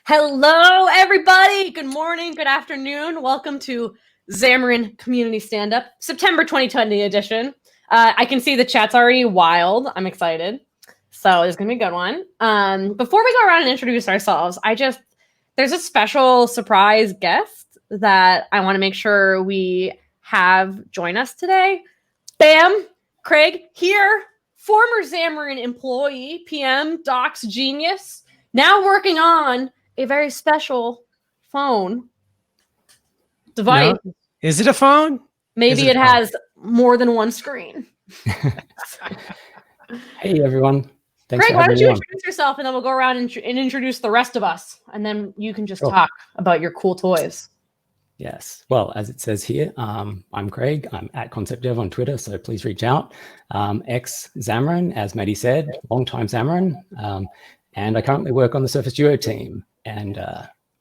Hello, everybody. Good morning, good afternoon. Welcome to Xamarin Community Stand-Up, September 2020 edition. I can see the chat's already wild. I'm excited. So it's going to be a good one. Before we go around and introduce ourselves, there's a special surprise guest that I want to make sure we have join us today. Bam! Craig here, former Xamarin employee, PM, Docs genius, now working on a very special phone device. No. Is it a phone? Maybe it has more than one screen. Hey, everyone. Thanks Craig, for why don't you having me introduce yourself, and then we'll go around and introduce the rest of us, and then you can just talk about your cool toys. Yes. Well, as it says here, I'm Craig. I'm at ConceptDev on Twitter, so please reach out. Ex-Xamarin, as Maddie said, long-time Xamarin. And I currently work on the Surface Duo team. And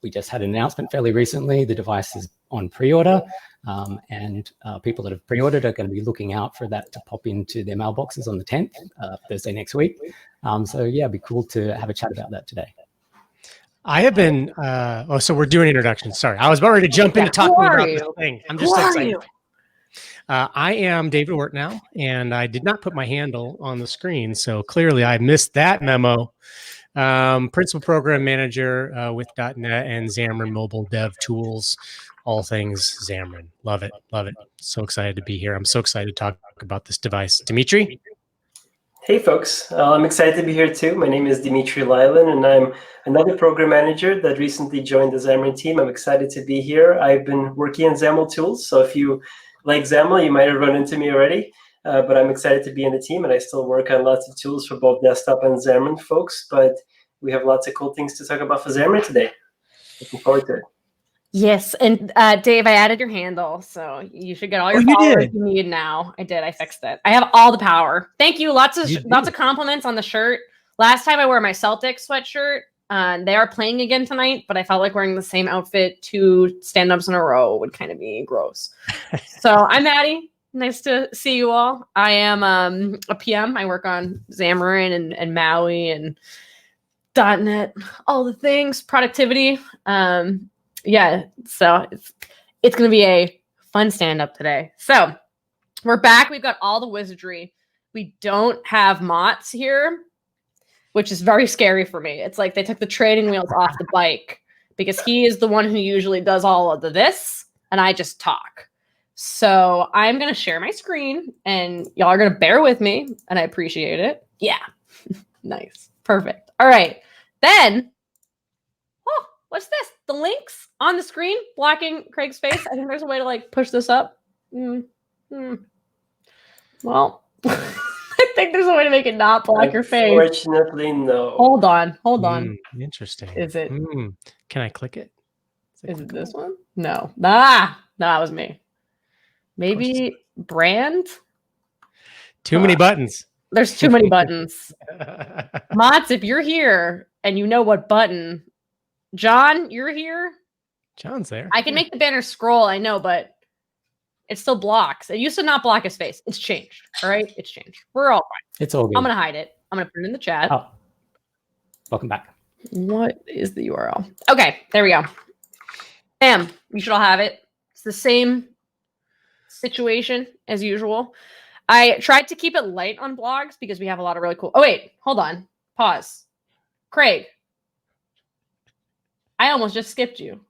we just had an announcement fairly recently. The device is on pre-order, and people that have pre-ordered are going to be looking out for that to pop into their mailboxes on the 10th, Thursday next week. So yeah, it'd be cool to have a chat about that today. I have been, so we're doing introductions. Sorry, I was about ready to jump into talking about this thing. I'm just excited. I am David Wertnow, and I did not put my handle on the screen, so clearly I missed that memo. Principal Program Manager with .NET and Xamarin Mobile Dev Tools, all things Xamarin. Love it, love it. So excited to be here. I'm so excited to talk about this device. Dmitry? Hey, folks. I'm excited to be here, too. My name is Dmitry Lyalin, and I'm another program manager that recently joined the Xamarin team. I'm excited to be here. I've been working in XAML tools, so if you like XAML, you might have run into me already. But I'm excited to be in the team, and I still work on lots of tools for both desktop and Xamarin folks. But we have lots of cool things to talk about for Xamarin today. Looking forward to it. Yes, and Dave, I added your handle, so you should get all your followers you need now. I did. I fixed it. I have all the power. Thank you. Lots of compliments on the shirt. Last time I wore my Celtics sweatshirt. They are playing again tonight, but I felt like wearing the same outfit 2 stand-ups in a row would kind of be gross. So I'm Maddie. Nice to see you all. I am a PM. I work on Xamarin and Maui and .NET, all the things, productivity. Yeah, so it's going to be a fun stand-up today. So we're back. We've got all the wizardry. We don't have Mott's here, which is very scary for me. It's like they took the training wheels off the bike because he is the one who usually does all of this, and I just talk. So I'm going to share my screen, and y'all are going to bear with me, and I appreciate it. Yeah. Nice. Perfect. All right. Then, what's this? The links on the screen blocking Craig's face. I think there's a way to like push this up. Well, I think there's a way to make it not block your face. Unfortunately, no. Hold on. Interesting. Is it? Can I click it? Is it this one? No. No, that was me. Maybe brand? Too many buttons. There's too many buttons. Mott's, if you're here and you know what button. John, you're here? John's there. I can make the banner scroll, I know, but it still blocks. It used to not block his face. It's changed. All right? It's changed. We're all fine. It's all good. I'm going to hide it. I'm going to put it in the chat. Oh. Welcome back. What is the URL? Okay, there we go. Bam. You should all have it. It's the same situation as usual. I tried to keep it light on blogs because we have a lot of really cool... Oh, wait. Hold on. Pause. Craig. I almost just skipped you.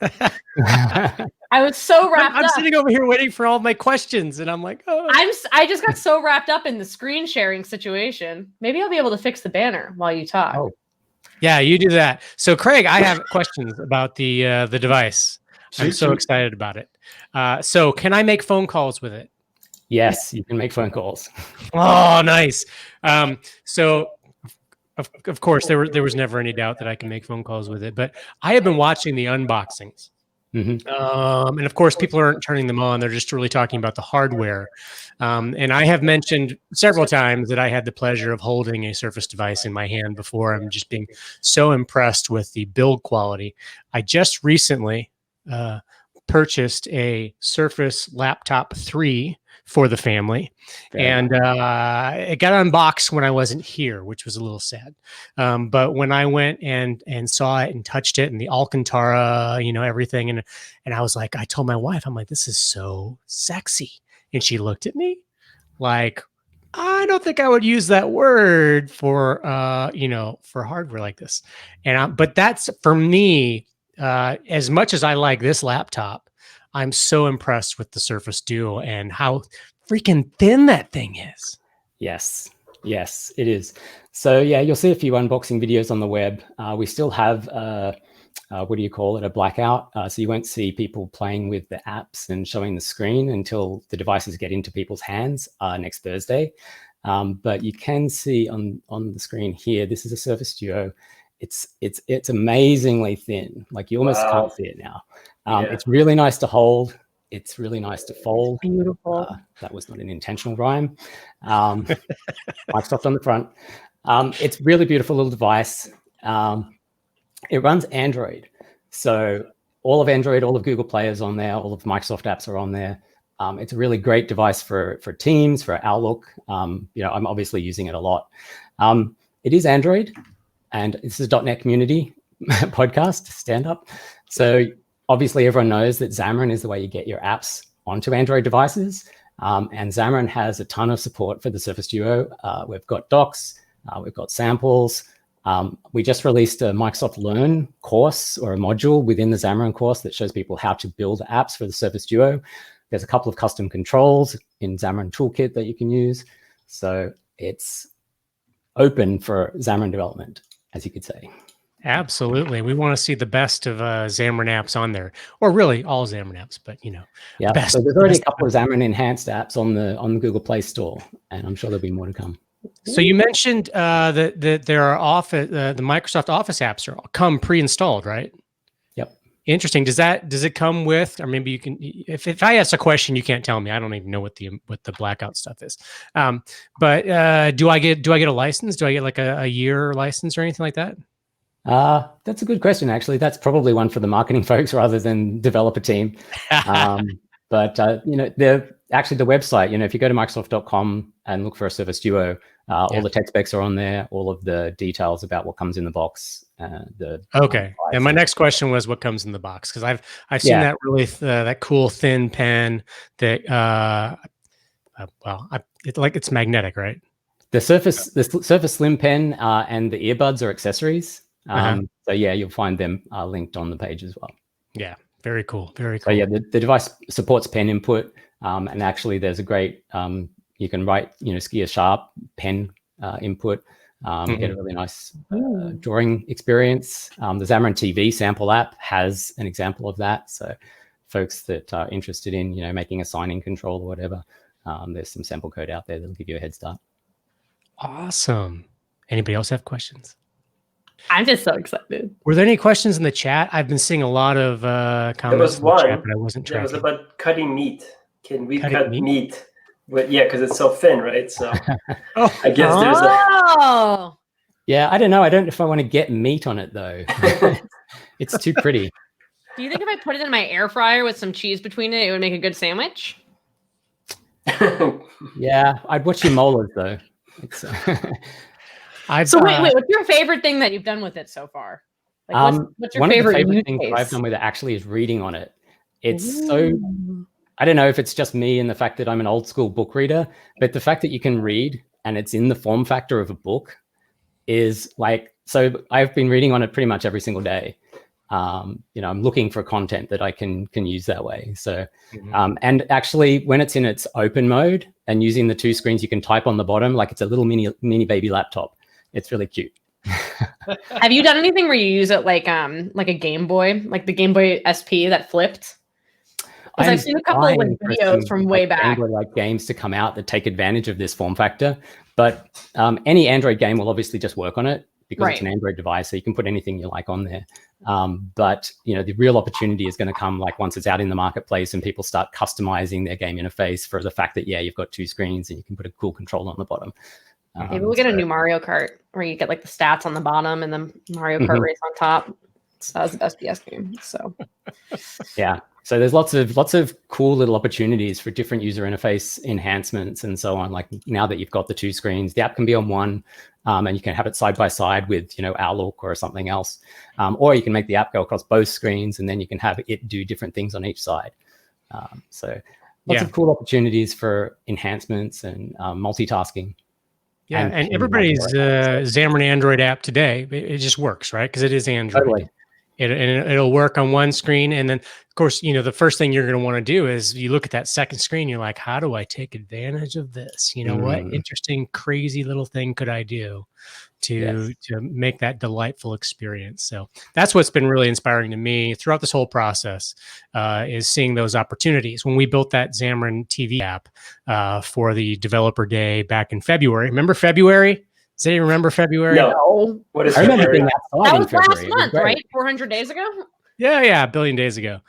I was so wrapped up. I'm sitting over here waiting for all my questions, and I'm like, oh. I just got so wrapped up in the screen sharing situation. Maybe I'll be able to fix the banner while you talk. Oh. Yeah, you do that. So, Craig, I have questions about the device. I'm so excited about it. So, can I make phone calls with it? Yes, you can make phone calls. Oh, nice. So, of course, there was never any doubt that I can make phone calls with it. But I have been watching the unboxings. And of course, people aren't turning them on. They're just really talking about the hardware. And I have mentioned several times that I had the pleasure of holding a Surface device in my hand before. I'm just being so impressed with the build quality. I just recently purchased a Surface Laptop 3 for the family. And it got unboxed when I wasn't here, which was a little sad. But when I went and saw it and touched it and the Alcantara, everything, and I was like, I told my wife, I'm like, this is so sexy. And she looked at me like, I don't think I would use that word for, for hardware like this. But that's for me, as much as I like this laptop, I'm so impressed with the Surface Duo and how freaking thin that thing is. Yes, it is. So yeah, you'll see a few unboxing videos on the web. We still have, what do you call it, a blackout. So you won't see people playing with the apps and showing the screen until the devices get into people's hands next Thursday. But you can see on the screen here, this is a Surface Duo. It's amazingly thin. Like you almost can't see it now. It's really nice to hold. It's really nice to fold. It's beautiful. That was not an intentional rhyme. Microsoft on the front. It's really beautiful little device. It runs Android. So all of Android, all of Google Play is on there. All of Microsoft apps are on there. It's a really great device for Teams, for Outlook. I'm obviously using it a lot. It is Android, and this is .NET Community podcast, Standup. So obviously everyone knows that Xamarin is the way you get your apps onto Android devices. And Xamarin has a ton of support for the Surface Duo. We've got docs, we've got samples. We just released a Microsoft Learn course or a module within the Xamarin course that shows people how to build apps for the Surface Duo. There's a couple of custom controls in Xamarin Toolkit that you can use. So it's open for Xamarin development, as you could say. Absolutely. We want to see the best of Xamarin apps on there, or really all Xamarin apps, but yeah. Best, so there's already a couple of Xamarin enhanced apps on the Google Play Store, and I'm sure there'll be more to come. So you mentioned that there are the Microsoft Office apps come pre-installed, right? Yep. Interesting. Does it come with, or maybe you can, if I ask a question, you can't tell me. I don't even know what the blackout stuff is. But do I get a license? Do I get like a year license or anything like that? That's a good question, actually. That's probably one for the marketing folks rather than developer team. But actually the website, if you go to Microsoft.com and look for a Surface Duo, all the tech specs are on there, all of the details about what comes in the box. Okay. And my next question was what comes in the box, because I've seen that really that cool thin pen that it's magnetic, right? The Surface Slim Pen and the earbuds are accessories. So yeah, you'll find them linked on the page as well. Yeah, very cool. Very cool. So yeah, the device supports pen input, and actually there's a great you can write ski a sharp pen input, get a really nice drawing experience. The Xamarin TV sample app has an example of that. So folks that are interested in making a signing control or whatever, there's some sample code out there that'll give you a head start. Awesome. Anybody else have questions? I'm just so excited. Were there any questions in the chat? I've been seeing a lot of comments in the chat, but I wasn't tracking. It was about cutting meat. Can we cut meat? But yeah, because it's so thin, right? So I guess there's a... Yeah, I don't know. I don't know if I want to get meat on it, though. It's too pretty. Do you think if I put it in my air fryer with some cheese between it, it would make a good sandwich? Yeah, I'd watch your molars, though. So wait, what's your favorite thing that you've done with it so far? Like, what's your favorite thing I've done with it actually is reading on it. It's so, I don't know if it's just me and the fact that I'm an old school book reader, but the fact that you can read and it's in the form factor of a book is like, so I've been reading on it pretty much every single day. I'm looking for content that I can use that way. So, and actually when it's in its open mode and using the two screens, you can type on the bottom, like it's a little mini baby laptop. It's really cute. Have you done anything where you use it like a Game Boy, like the Game Boy SP that flipped? Because I've seen a couple of videos from way back. Like games to come out that take advantage of this form factor, but any Android game will obviously just work on it because it's an Android device, so you can put anything you like on there. But the real opportunity is going to come like once it's out in the marketplace and people start customizing their game interface for the fact that you've got two screens and you can put a cool controller on the bottom. Maybe we'll get a new Mario Kart where you get like the stats on the bottom and then Mario Kart race on top. So that was the best PS game. So yeah, So there's lots of cool little opportunities for different user interface enhancements and so on. Like now that you've got the two screens, the app can be on one, and you can have it side by side with, you know, Outlook or something else, or you can make the app go across both screens, and then you can have it do different things on each side. So lots of cool opportunities for enhancements and multitasking. Yeah, and everybody's Xamarin Android app today, it just works, right? Because it is Android. Totally. It'll work on one screen. And then, of course, you know, the first thing you're going to want to do is you look at that second screen, you're like, how do I take advantage of this? You know, what interesting, crazy little thing could I do to make that delightful experience? So that's what's been really inspiring to me throughout this whole process, is seeing those opportunities. When we built that Xamarin TV app for the developer day back in February, remember February? Does anyone remember February? No. What is February? That was last month, right? 400 days ago? Yeah, a billion days ago.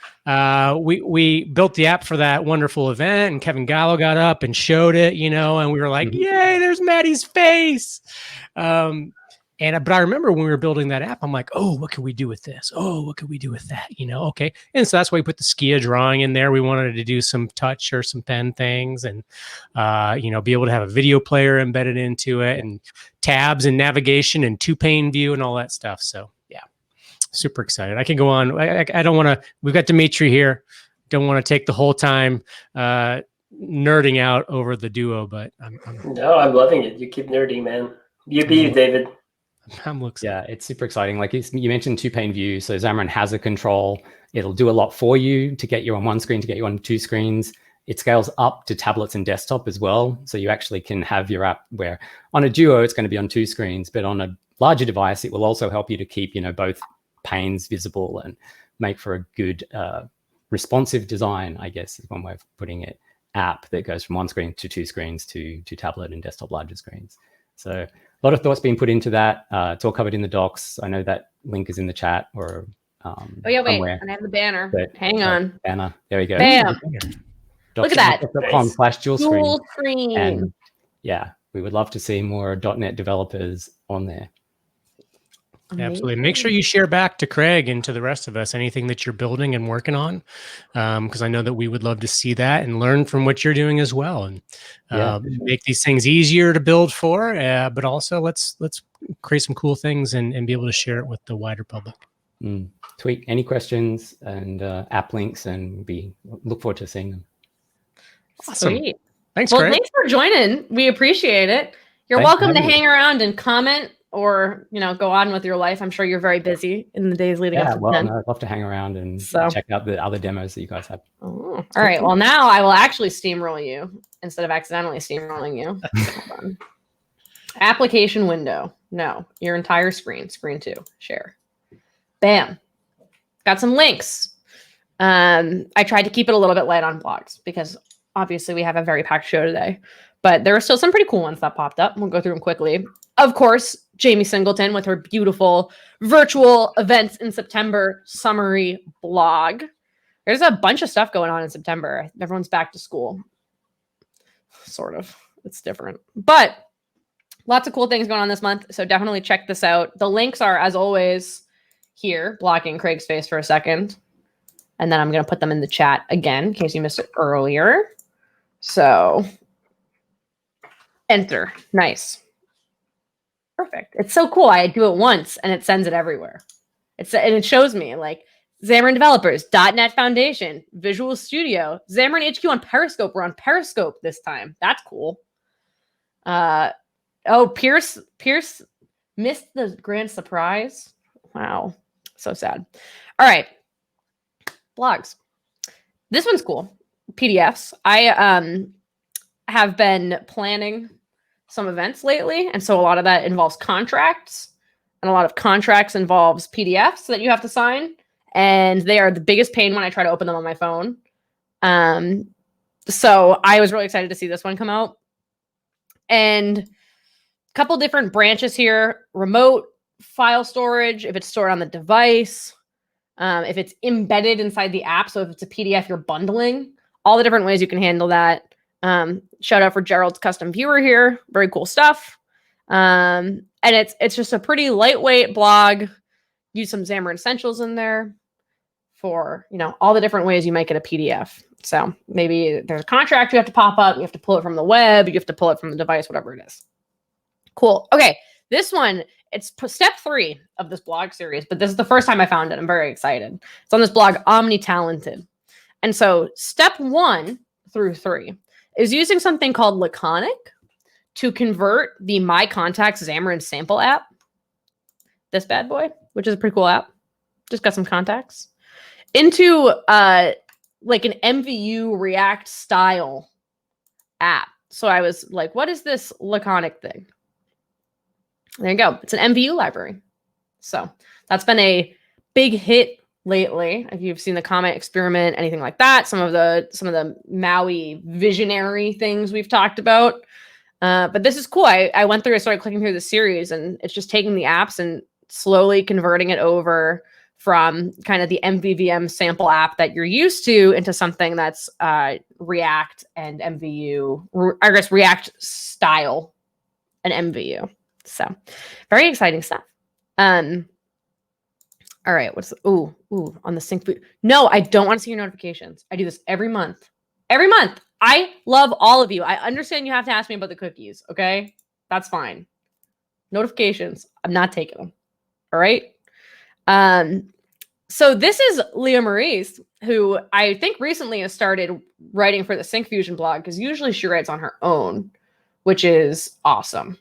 We built the app for that wonderful event, and Kevin Gallo got up and showed it, you know, and we were like, yay, there's Maddie's face. But I remember when we were building that app, I'm like, oh, what can we do with this? Oh, what can we do with that? You know, okay. And so that's why we put the Skia drawing in there. We wanted to do some touch or some pen things, and, you know, be able to have a video player embedded into it, and tabs and navigation and two-pane view and all that stuff. So yeah, super excited. I can go on. I don't want to, we've got Dmitry here. Don't want to take the whole time nerding out over the Duo, but No, I'm loving it. You keep nerding, man. You be you, David. Yeah, it's super exciting. Like you mentioned two-pane view. So Xamarin has a control. It'll do a lot for you to get you on one screen, to get you on two screens. It scales up to tablets and desktop as well. So you actually can have your app where on a Duo, it's going to be on two screens, but on a larger device, it will also help you to keep, you know, both panes visible and make for a good responsive design, I guess is one way of putting it, app that goes from one screen to two screens to tablet and desktop larger screens. So a lot of thoughts being put into that. It's all covered in the docs. I know that link is in the chat or oh yeah, wait, somewhere. and I have the banner. But, hang on. Banner. There we go. Bam. Look at that. .com/dual screen. And yeah, we would love to see more .NET developers on there. Absolutely. Make sure you share back to Craig and to the rest of us anything that you're building and working on, because I know that we would love to see that and learn from what you're doing as well, and make these things easier to build for. But also, let's create some cool things and be able to share it with the wider public. Tweet any questions and app links, and look forward to seeing them. Awesome. Sweet. Thanks, Craig. Well, thanks for joining. We appreciate it. You're welcome to hang around and comment, or, you know, go on with your life. I'm sure you're very busy in the days leading up to the event. I'd love to hang around and check out the other demos that you guys have. Oh, all right. Well, now I will actually steamroll you instead of accidentally steamrolling you. Hold on. Application window. No, your entire screen. Screen 2. Share. Bam. Got some links. I tried to keep it a little bit light on blogs because obviously we have a very packed show today. But there are still some pretty cool ones that popped up. We'll go through them quickly. Of course, Jamie Singleton with her beautiful virtual events in September summary blog. There's a bunch of stuff going on in September. Everyone's back to school. Sort of. It's different. But lots of cool things going on this month. So definitely check this out. The links are, as always, here, blocking Craig's face for a second. And then I'm going to put them in the chat again in case you missed it earlier. So enter. Nice. Perfect. It's so cool. I do it once and it sends it everywhere. And it shows me like Xamarin developers, .NET Foundation, Visual Studio, Xamarin HQ on Periscope. We're on Periscope this time. That's cool. Pierce missed the grand surprise. Wow. So sad. All right. Blogs. This one's cool. PDFs. I have been planning some events lately, and so a lot of that involves contracts, and a lot of contracts involves PDFs that you have to sign, and they are the biggest pain when I try to open them on my phone. So I was really excited to see this one come out. And a couple different branches here: remote file storage, if it's stored on the device, if it's embedded inside the app, so if it's a PDF you're bundling, all the different ways you can handle that. Shout out for Gerald's custom viewer here. Very cool stuff. And it's just a pretty lightweight blog. Use some Xamarin Essentials in there. for, all the different ways you might get a PDF. So maybe there's a contract you have to pop up, you have to pull it from the web, you have to pull it from the device, whatever it is. Cool. Okay. This one, it's step 3 of this blog series, but this is the first time I found it. I'm very excited. It's on this blog, Omnitalented. And so step 1 through 3 is using something called Laconic to convert the My Contacts Xamarin sample app, this bad boy, which is a pretty cool app, just got some contacts, into like an MVU React style app. So I was like, what is this Laconic thing? There you go. It's an MVU library. So that's been a big hit lately. If you've seen the comment experiment, anything like that, some of the Maui visionary things we've talked about. But this is cool. I went through, I started clicking through the series, and it's just taking the apps and slowly converting it over from kind of the MVVM sample app that you're used to into something that's React and MVU, I guess React style and MVU. So very exciting stuff. All right. Ooh, on the sync food. No, I don't want to see your notifications. I do this every month. Every month. I love all of you. I understand you have to ask me about the cookies. Okay. That's fine. Notifications. I'm not taking them. All right. So this is Leah Maurice, who I think recently has started writing for the Sync Fusion blog, because usually she writes on her own, which is awesome.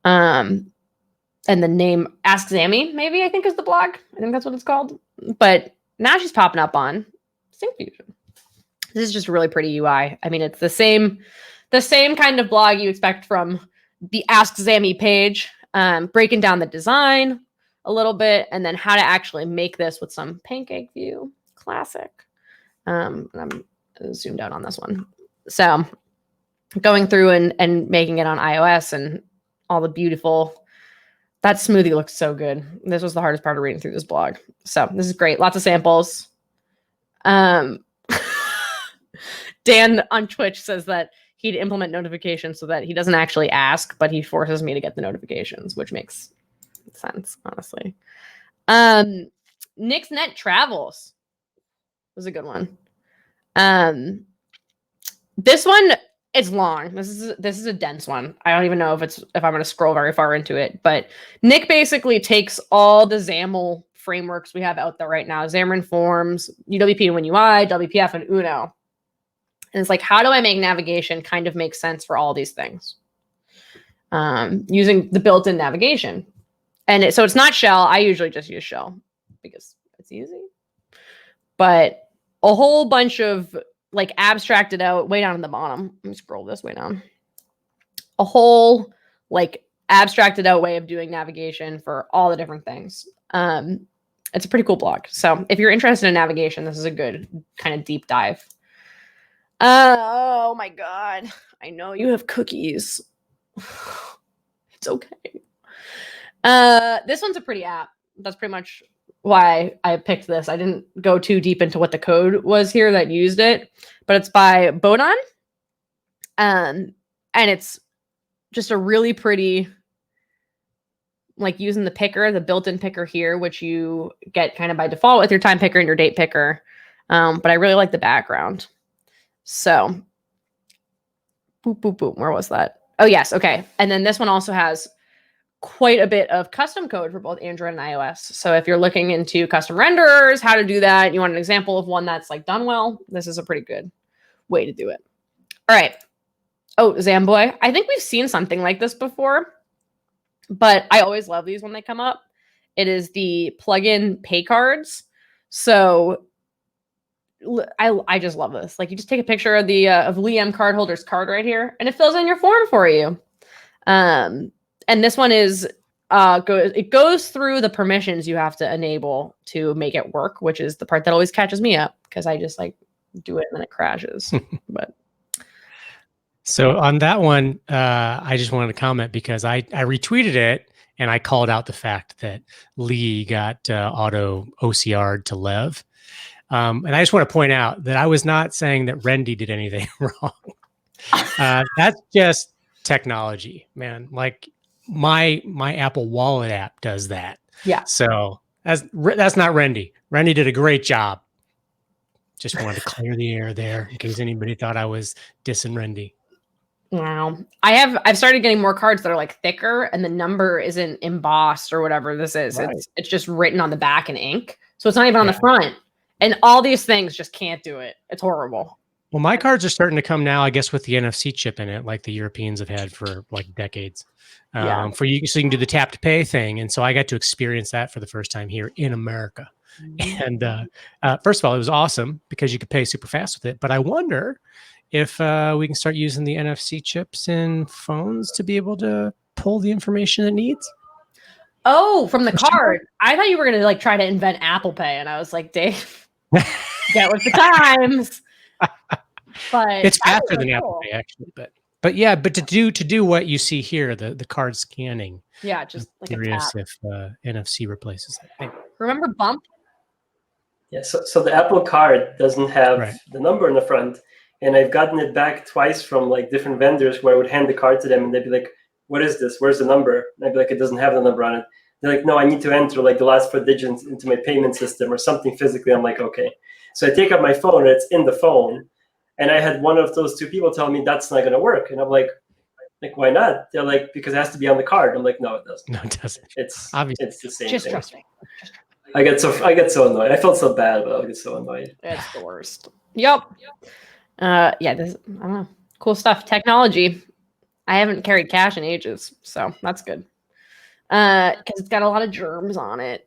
And the name Ask Sammy, maybe, I think is the blog. I think that's what it's called. But now she's popping up on Sync Fusion. This is just really pretty UI. I mean, it's the same kind of blog you expect from the Ask Sammy page, breaking down the design a little bit, and then how to actually make this with some pancake view. Classic. And I'm zoomed out on this one. So going through and making it on iOS and all the beautiful, that smoothie looks so good. This was the hardest part of reading through this blog. So this is great. Lots of samples. Dan on Twitch says that he'd implement notifications so that he doesn't actually ask, but he forces me to get the notifications, which makes sense, honestly. NyxNet Travels was a good one. This one, it's long. This is a dense one. I don't even know if I'm going to scroll very far into it, but Nick basically takes all the XAML frameworks we have out there right now, Xamarin.Forms, UWP and WinUI, WPF, and Uno. And it's like, how do I make navigation kind of make sense for all these things? Using the built-in navigation. And so it's not shell. I usually just use shell because it's easy. But a whole bunch of like abstracted out, way down at the bottom. Let me scroll this way down. A whole like abstracted out way of doing navigation for all the different things. It's a pretty cool blog. So if you're interested in navigation, this is a good kind of deep dive. Oh my God. I know you have cookies. It's okay. This one's a pretty app. That's pretty much why I picked this. I didn't go too deep into what the code was here that used it, but it's by Bodon. And it's just a really pretty, like using the picker, the built-in picker here, which you get kind of by default with your time picker and your date picker. But I really like the background. So, boop, boop, boop. Where was that? Oh, yes. Okay. And then this one also has quite a bit of custom code for both Android and iOS. So if you're looking into custom renderers, how to do that, you want an example of one that's like done well, this is a pretty good way to do it. All right. Oh, Zamboy. I think we've seen something like this before, but I always love these when they come up. It is the plugin pay cards. So I just love this. Like you just take a picture of the of Liam cardholder's card right here, and it fills in your form for you. And this one is it goes through the permissions you have to enable to make it work, which is the part that always catches me up because I just like do it and then it crashes. But so on that one, I just wanted to comment because I retweeted it and I called out the fact that Lee got auto OCR'd to Lev. And I just want to point out that I was not saying that Rendy did anything wrong. That's just technology, man. Like my Apple Wallet app does that. Yeah. So That's not Rendy. Rendy did a great job. Just wanted to clear the air there in case anybody thought I was dissing Rendy. Wow. I've started getting more cards that are like thicker and the number isn't embossed or whatever this is. Right. It's just written on the back in ink. So it's not even on the front. And all these things just can't do it. It's horrible. Well, my cards are starting to come now, I guess, with the NFC chip in it, like the Europeans have had for like decades. For you, so you can do the tap to pay thing. And so I got to experience that for the first time here in America. And first of all, it was awesome because you could pay super fast with it. But I wonder if we can start using the NFC chips in phones to be able to pull the information it needs. Oh, from the card. I thought you were going to like try to invent Apple Pay. And I was like, Dave, get with the times. But it's faster than Apple Pay, actually. But yeah, but to do what you see here, the card scanning. Yeah, just like curious if NFC replaces that thing. Remember Bump? Yeah, so the Apple Card doesn't have the number in the front. And I've gotten it back twice from like different vendors where I would hand the card to them and they'd be like, what is this? Where's the number? And I'd be like, it doesn't have the number on it. They're like, no, I need to enter like the last 4 digits into my payment system or something physically. I'm like, okay. So I take out my phone and it's in the phone. And I had one of those 2 people tell me that's not going to work. And I'm like, why not? They're like, because it has to be on the card. I'm like, no, it doesn't. No, it doesn't. It's obviously it's the same Just thing. trust me. I get so annoyed. I felt so bad, but I get so annoyed. It's the worst. Yep. Yeah, this I don't know. Cool stuff. Technology. I haven't carried cash in ages, so that's good. Because it's got a lot of germs on it.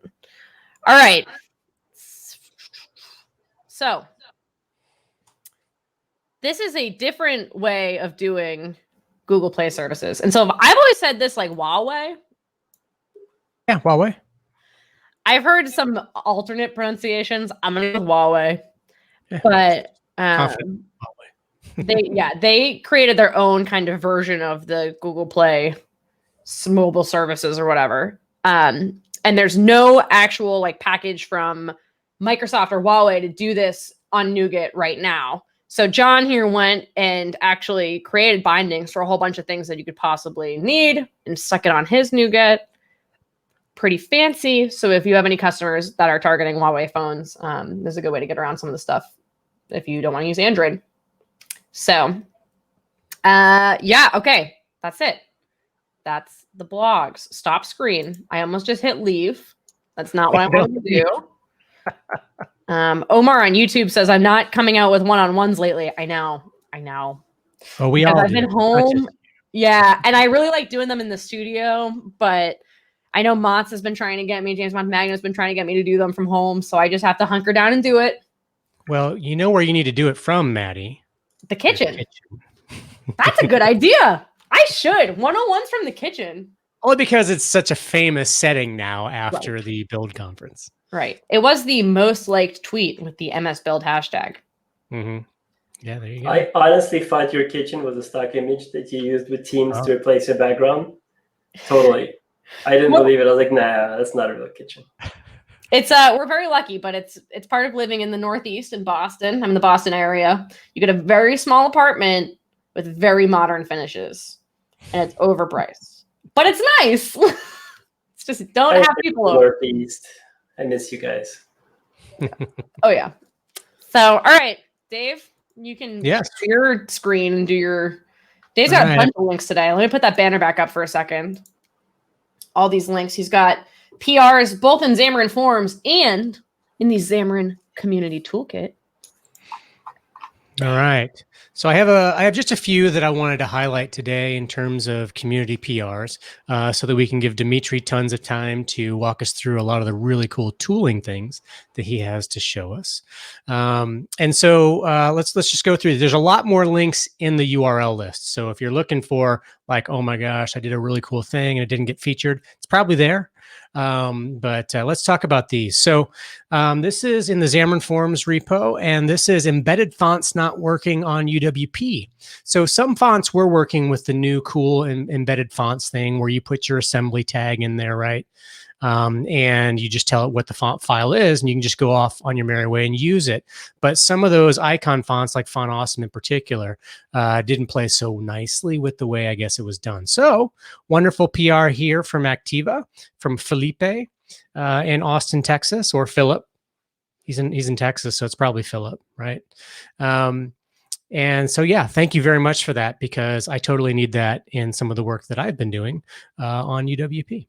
All right. So this is a different way of doing Google Play services. And so I've always said this like Huawei. Yeah, Huawei. I've heard some alternate pronunciations. I'm going to go with Huawei. But they created their own kind of version of the Google Play mobile services or whatever. And there's no actual like package from Microsoft or Huawei to do this on NuGet right now. So John here went and actually created bindings for a whole bunch of things that you could possibly need and stuck it on his NuGet. Pretty fancy. So if you have any customers that are targeting Huawei phones, this is a good way to get around some of the stuff if you don't want to use Android. So, yeah, okay. That's it. That's the blogs. Stop screen. I almost just hit leave. That's not what I wanted to do. Omar on YouTube says, I'm not coming out with one-on-ones lately. I know. Oh, we all I've been home. Yeah, and I really like doing them in the studio, but I know Mott's has been trying to get me, James Mont Magna has been trying to get me to do them from home, so I just have to hunker down and do it. Well, you know where you need to do it from, Maddie? The kitchen. That's a good idea. I should. 101's from the kitchen. Only because it's such a famous setting now after the build conference. Right. It was the most liked tweet with the MS Build hashtag. Mm-hmm. Yeah, there you go. I honestly thought your kitchen was a stock image that you used with Teams to replace your background. Totally. I didn't believe it. I was like, nah, that's not a real kitchen. It's we're very lucky, but it's part of living in the Northeast in Boston. I'm in the Boston area. You get a very small apartment with very modern finishes, and it's overpriced, but it's nice. It's just don't have people over. Northeast. I miss you guys. Oh yeah. So all right, Dave, you can share your screen and do your. Dave's got a bunch of links today. Let me put that banner back up for a second. All these links. He's got PRs both in Xamarin.Forms and in the Xamarin Community Toolkit. All right. So I have just a few that I wanted to highlight today in terms of community PRs, so that we can give Dmitry tons of time to walk us through a lot of the really cool tooling things that he has to show us. And so let's just go through. There's a lot more links in the URL list. So if you're looking for like, oh my gosh, I did a really cool thing and it didn't get featured, it's probably there. But let's talk about these. So this is in the Xamarin.Forms repo, and this is embedded fonts not working on UWP. So some fonts were working with the new cool embedded fonts thing where you put your assembly tag in there, right? And you just tell it what the font file is, and you can just go off on your merry way and use it. But some of those icon fonts, like Font Awesome in particular, didn't play so nicely with the way I guess it was done. So wonderful PR here from Activa, from Felipe. in Austin, Texas, or Philip. He's in Texas, so it's probably Philip, right? And so, yeah, thank you very much for that, because I totally need that in some of the work that I've been doing on UWP.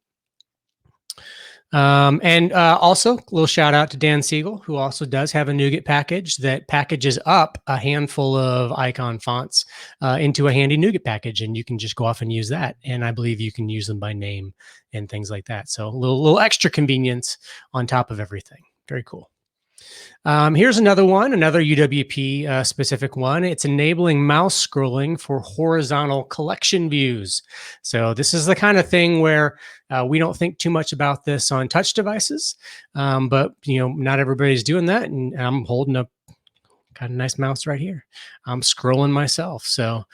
And also, a little shout out to Dan Siegel, who also does have a NuGet package that packages up a handful of icon fonts into a handy NuGet package, and you can just go off and use that. And I believe you can use them by name and things like that. So a little extra convenience on top of everything. Very cool. Here's another one, another UWP specific one. It's enabling mouse scrolling for horizontal collection views. So this is the kind of thing where we don't think too much about this on touch devices, but not everybody's doing that. And I'm holding up, got a nice mouse right here. I'm scrolling myself. So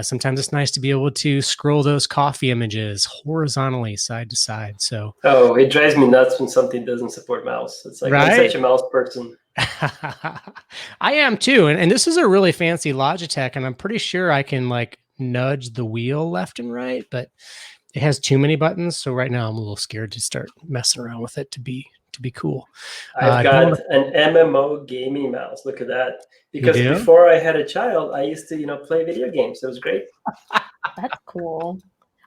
sometimes it's nice to be able to scroll those coffee images horizontally side to side. So it drives me nuts when something doesn't support mouse. It's like, right? I'm such a mouse person. I am too. And this is a really fancy Logitech, and I'm pretty sure I can like nudge the wheel left and right, but it has too many buttons. So right now I'm a little scared to start messing around with it to be cool. I've got an MMO gaming mouse. Look at that. Because before I had a child, I used to, play video games. It was great. That's cool.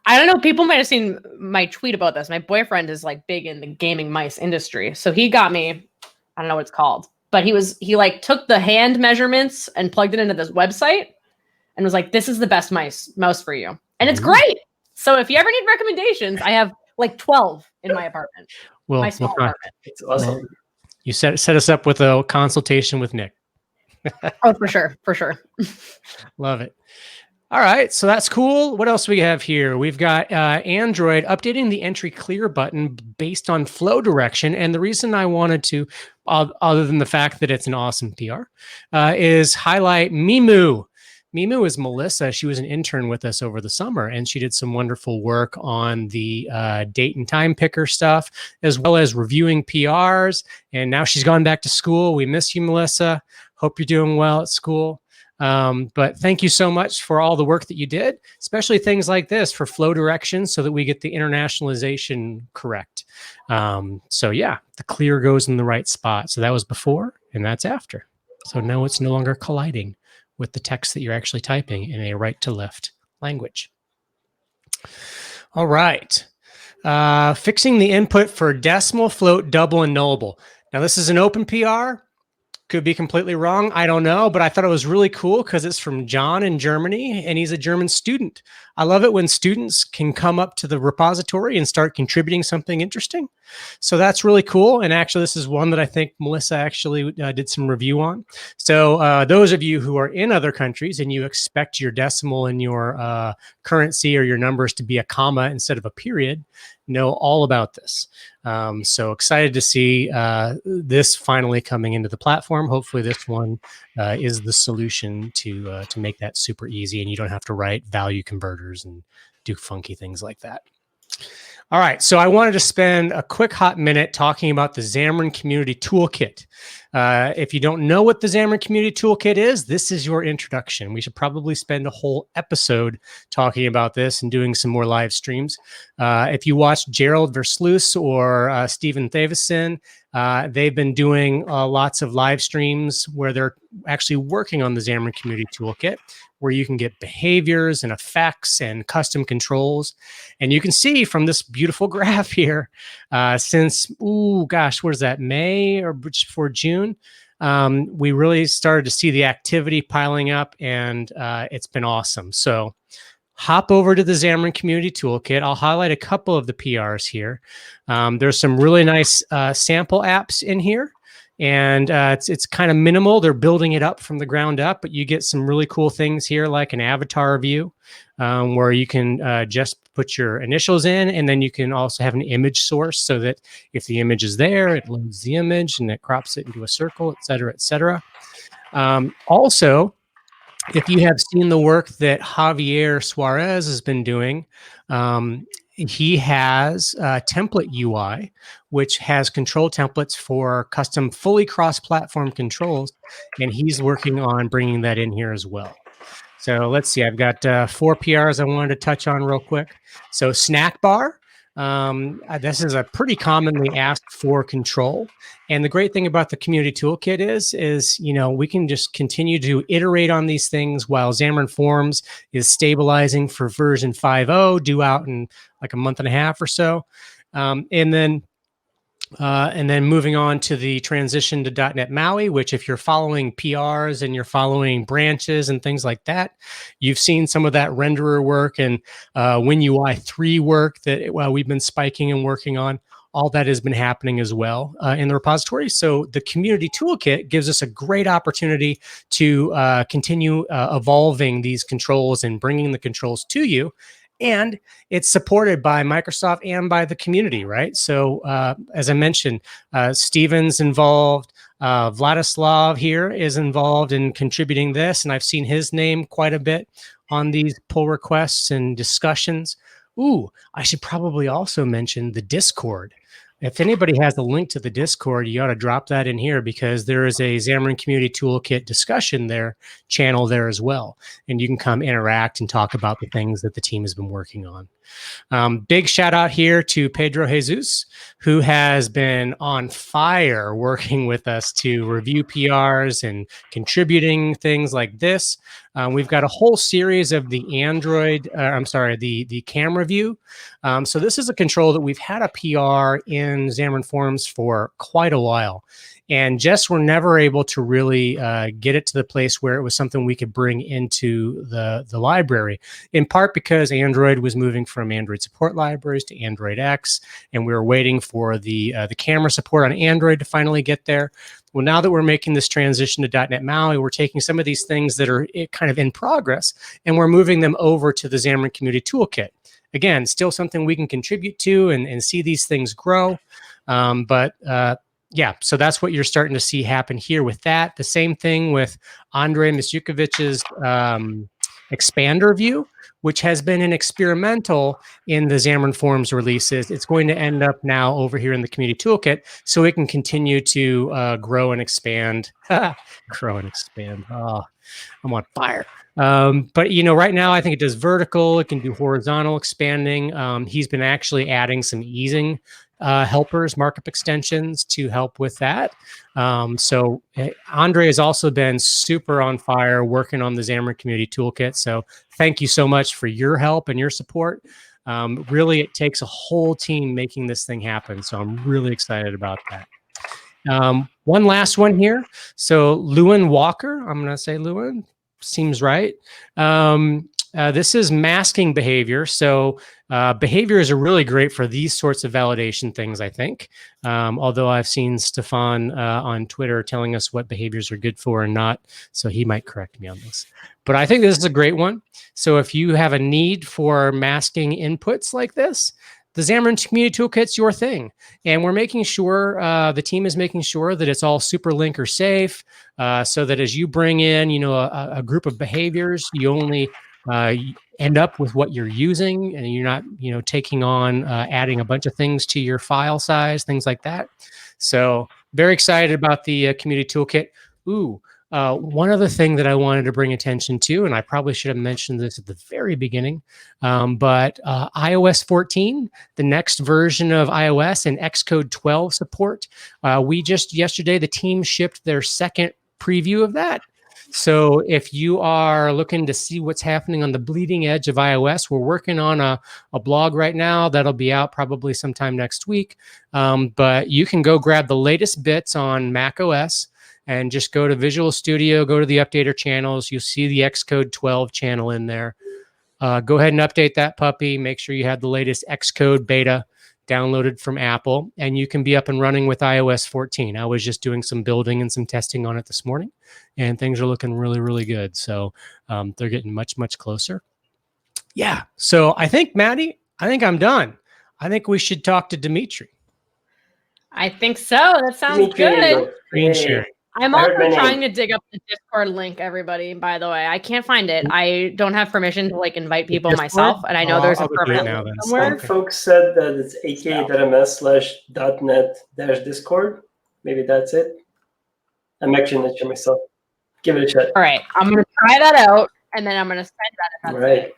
I don't know. People might have seen my tweet about this. My boyfriend is like big in the gaming mice industry. So he got me, I don't know what it's called, but he like took the hand measurements and plugged it into this website and was like, this is the best mouse for you. And it's great. So if you ever need recommendations, I have like 12 in my apartment. My small apartment. It's awesome. Well, you set us up with a consultation with Nick. Oh, for sure. For sure. Love it. All right. So that's cool. What else do we have here? We've got Android updating the entry clear button based on flow direction. And the reason I wanted to, other than the fact that it's an awesome PR, is highlight Mimu. Mimu is Melissa. She was an intern with us over the summer, and she did some wonderful work on the date and time picker stuff, as well as reviewing PRs. And now she's gone back to school. We miss you, Melissa. Hope you're doing well at school. But thank you so much for all the work that you did, especially things like this for flow directions so that we get the internationalization correct. So yeah, the clear goes in the right spot. So that was before and that's after. So now it's no longer colliding with the text that you're actually typing in a right to left language. All right. Fixing the input for decimal, float, double, and nullable. Now this is an open PR. Could be completely wrong. I don't know, but I thought it was really cool because it's from John in Germany, and he's a German student. I love it when students can come up to the repository and start contributing something interesting. So that's really cool. And actually, this is one that I think Melissa actually did some review on. So those of you who are in other countries and you expect your decimal in your currency or your numbers to be a comma instead of a period, know all about this. So excited to see this finally coming into the platform. Hopefully this one is the solution to make that super easy and you don't have to write value converters and do funky things like that. All right, so I wanted to spend a quick hot minute talking about the Xamarin Community Toolkit. If you don't know what the Xamarin Community Toolkit is, this is your introduction. We should probably spend a whole episode talking about this and doing some more live streams. If you watch Gerald Versluis or Stephen Thavison, they've been doing lots of live streams where they're actually working on the Xamarin Community Toolkit, where you can get behaviors and effects and custom controls. And you can see from this beautiful graph here, since, what is that, May or before June, we really started to see the activity piling up, and it's been awesome. So hop over to the Xamarin Community Toolkit. I'll highlight a couple of the PRs here. There's some really nice sample apps in here. And it's kind of minimal. They're building it up from the ground up, but you get some really cool things here, like an avatar view, where you can just put your initials in, and then you can also have an image source so that if the image is there, it loads the image and it crops it into a circle, et cetera, et cetera. Also, if you have seen the work that Javier Suarez has been doing, he has template UI, which has control templates for custom fully cross-platform controls, and he's working on bringing that in here as well. So let's see, I've got 4 PRs I wanted to touch on real quick. So snack bar, This is a pretty commonly asked for control. And the great thing about the community toolkit is, you know, we can just continue to iterate on these things while Xamarin.Forms is stabilizing for version 5.0, due out in like a month and a half or so. And then moving on to the transition to .NET MAUI, which if you're following PRs and you're following branches and things like that, you've seen some of that renderer work and WinUI 3 work that we've been spiking and working on. All that has been happening as well in the repository. So the community toolkit gives us a great opportunity to continue evolving these controls and bringing the controls to you. And it's supported by Microsoft and by the community, right? So as I mentioned, Steven's involved. Vladislav here is involved in contributing this, and I've seen his name quite a bit on these pull requests and discussions. Ooh, I should probably also mention the Discord. If anybody has a link to the Discord, you ought to drop that in here because there is a Xamarin Community Toolkit discussion channel there as well. And you can come interact and talk about the things that the team has been working on. Big shout out here to Pedro Jesus, who has been on fire working with us to review PRs and contributing things like this. We've got a whole series of the the camera view. So this is a control that we've had a PR in Xamarin.Forms for quite a while. And just were never able to really get it to the place where it was something we could bring into the library, in part because Android was moving from Android support libraries to Android X, and we were waiting for the camera support on Android to finally get there. Well, now that we're making this transition to .NET MAUI, we're taking some of these things that are kind of in progress, and we're moving them over to the Xamarin Community Toolkit. Again, still something we can contribute to and see these things grow. Yeah, so that's what you're starting to see happen here with that. The same thing with Andrei Misyukovic's expander view, which has been an experimental in the Xamarin.Forms releases. It's going to end up now over here in the Community Toolkit, so it can continue to grow and expand. Grow and expand. Oh, I'm on fire. But, you know, right now I think it does vertical. It can do horizontal expanding. He's been actually adding some easing helpers, markup extensions to help with that. So Andre has also been super on fire working on the Xamarin Community Toolkit. So thank you so much for your help and your support. Really, it takes a whole team making this thing happen. So I'm really excited about that. One last one here. So Lewin Walker, I'm going to say Lewin, seems right. This is masking behavior. So behaviors are really great for these sorts of validation things, I think. Although I've seen Stefan on Twitter telling us what behaviors are good for and not. So he might correct me on this. But I think this is a great one. So if you have a need for masking inputs like this, the Xamarin Community Toolkit's your thing. And we're making sure, the team is making sure that it's all super linker safe, so that as you bring in, you know, a group of behaviors, you only end up with what you're using, and you're not, you know, taking on adding a bunch of things to your file size, things like that. So very excited about the Community Toolkit. Ooh. One other thing that I wanted to bring attention to, and I probably should have mentioned this at the very beginning, but iOS 14, the next version of iOS and Xcode 12 support, yesterday, the team shipped their second preview of that. So if you are looking to see what's happening on the bleeding edge of iOS, we're working on a blog right now that'll be out probably sometime next week. But you can go grab the latest bits on macOS and just go to Visual Studio, go to the updater channels. You'll see the Xcode 12 channel in there. Go ahead and update that puppy. Make sure you have the latest Xcode beta downloaded from Apple, and you can be up and running with iOS 14. I was just doing some building and some testing on it this morning, and things are looking really, really good. So they're getting much, much closer. Yeah. So I think, Maddie, I think I'm done. I think we should talk to Dmitry. I think so. That sounds good. Screen sharing. I'm also trying to dig up the Discord link, everybody, by the way. I can't find it. I don't have permission to like invite people myself, and I know there's a permanent link somewhere. Some folks said that it's aka.ms/.net-discord. Maybe that's it. I'm actually not sure myself. Give it a shot. All right. I'm going to try that out, and then I'm going to send that if that's right. it.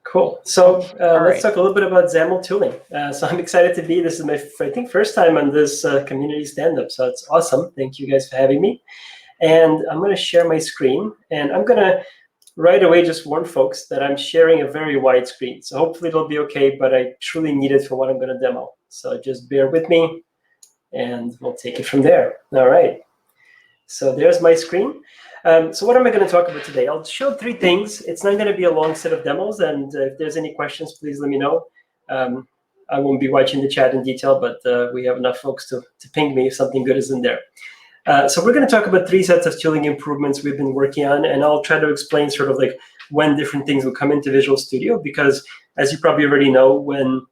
Cool. So let's talk a little bit about XAML tooling. So I'm excited to be. This is my, I think, first time on this community stand-up. So it's awesome. Thank you guys for having me. And I'm going to share my screen. And I'm going to right away just warn folks that I'm sharing a very wide screen. So hopefully it'll be OK. But I truly need it for what I'm going to demo. So just bear with me. And we'll take it from there. All right. So there's my screen. So what am I going to talk about today? I'll show 3 things. It's not going to be a long set of demos. And if there's any questions, please let me know. I won't be watching the chat in detail, but we have enough folks to ping me if something good is in there. So we're going to talk about 3 sets of tooling improvements we've been working on. And I'll try to explain sort of like when different things will come into Visual Studio. Because as you probably already know, when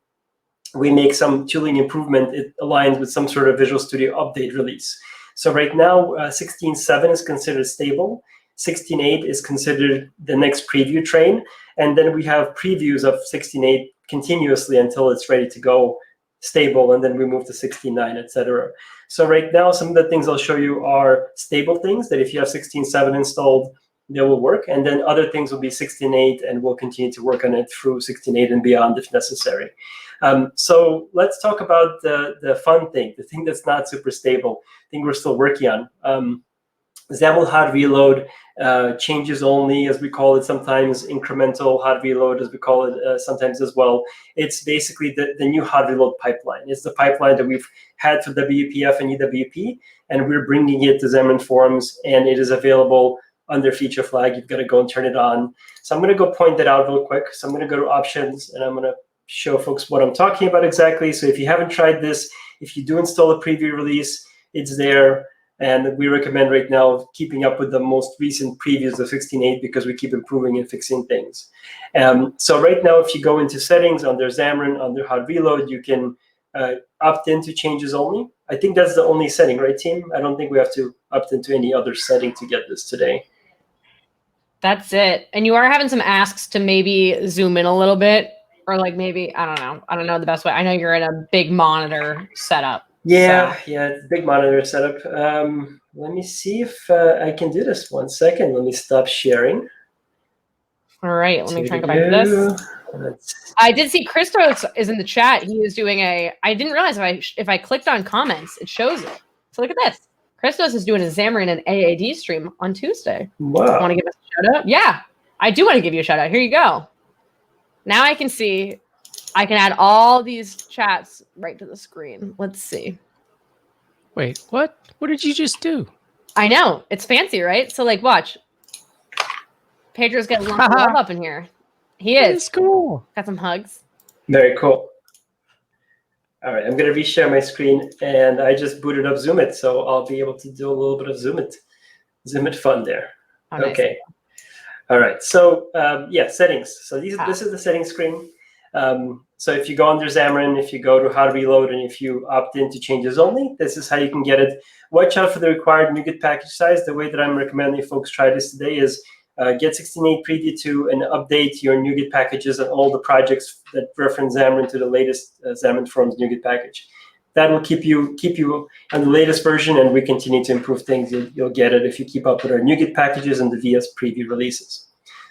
we make some tooling improvement, it aligns with some sort of Visual Studio update release. So right now, 16.7 is considered stable. 16.8 is considered the next preview train. And then we have previews of 16.8 continuously until it's ready to go stable. And then we move to 16.9, et cetera. So right now, some of the things I'll show you are stable things that if you have 16.7 installed, they will work. And then other things will be 16.8, and we'll continue to work on it through 16.8 and beyond if necessary. So let's talk about the fun thing, the thing that's not super stable, thing we're still working on. XAML hard reload, changes only, as we call it sometimes, incremental hard reload, as we call it sometimes as well. It's basically the new hard reload pipeline. It's the pipeline that we've had for WPF and EWP, and we're bringing it to Xamarin.Forms, and it is available under feature flag. You've got to go and turn it on. So I'm going to go point that out real quick. So I'm going to go to options, and I'm going to show folks what I'm talking about exactly. So if you haven't tried this, if you do install a preview release, it's there. And we recommend right now keeping up with the most recent previews of 16.8 because we keep improving and fixing things. So right now, if you go into settings under Xamarin, under hard reload, you can opt into changes only. I think that's the only setting, right, team? I don't think we have to opt into any other setting to get this today. That's it. And you are having some asks to maybe zoom in a little bit. Or like maybe, I don't know the best way. I know you're in a big monitor setup. Yeah, so. Yeah, it's a big monitor setup. Let me see if I can do this. 1 second. Let me stop sharing. All right, let me try and go back to this. I did see Christos is in the chat. He is doing I didn't realize if I clicked on comments, it shows it. So look at this. Christos is doing a Xamarin and AAD stream on Tuesday. Wow. Want to give us a shout out? Yeah, I do want to give you a shout out. Here you go. Now I can see, I can add all these chats right to the screen. Let's see. Wait, what? What did you just do? I know. It's fancy, right? So like, watch. Pedro's getting love up in here. He is. That's cool. Got some hugs. Very cool. All right, I'm going to reshare my screen, and I just booted up Zoom It, so I'll be able to do a little bit of Zoom It fun there. Oh, nice. Okay. All right, so yeah, settings. So this is the settings screen. So if you go under Xamarin, if you go to hard reload, and if you opt into changes only, this is how you can get it. Watch out for the required NuGet package size. The way that I'm recommending folks try this today is get 16.8 preview to and update your NuGet packages and all the projects that reference Xamarin to the latest Xamarin.Forms NuGet package. That will keep you on the latest version, and we continue to improve things. You'll get it if you keep up with our NuGet packages and the VS preview releases.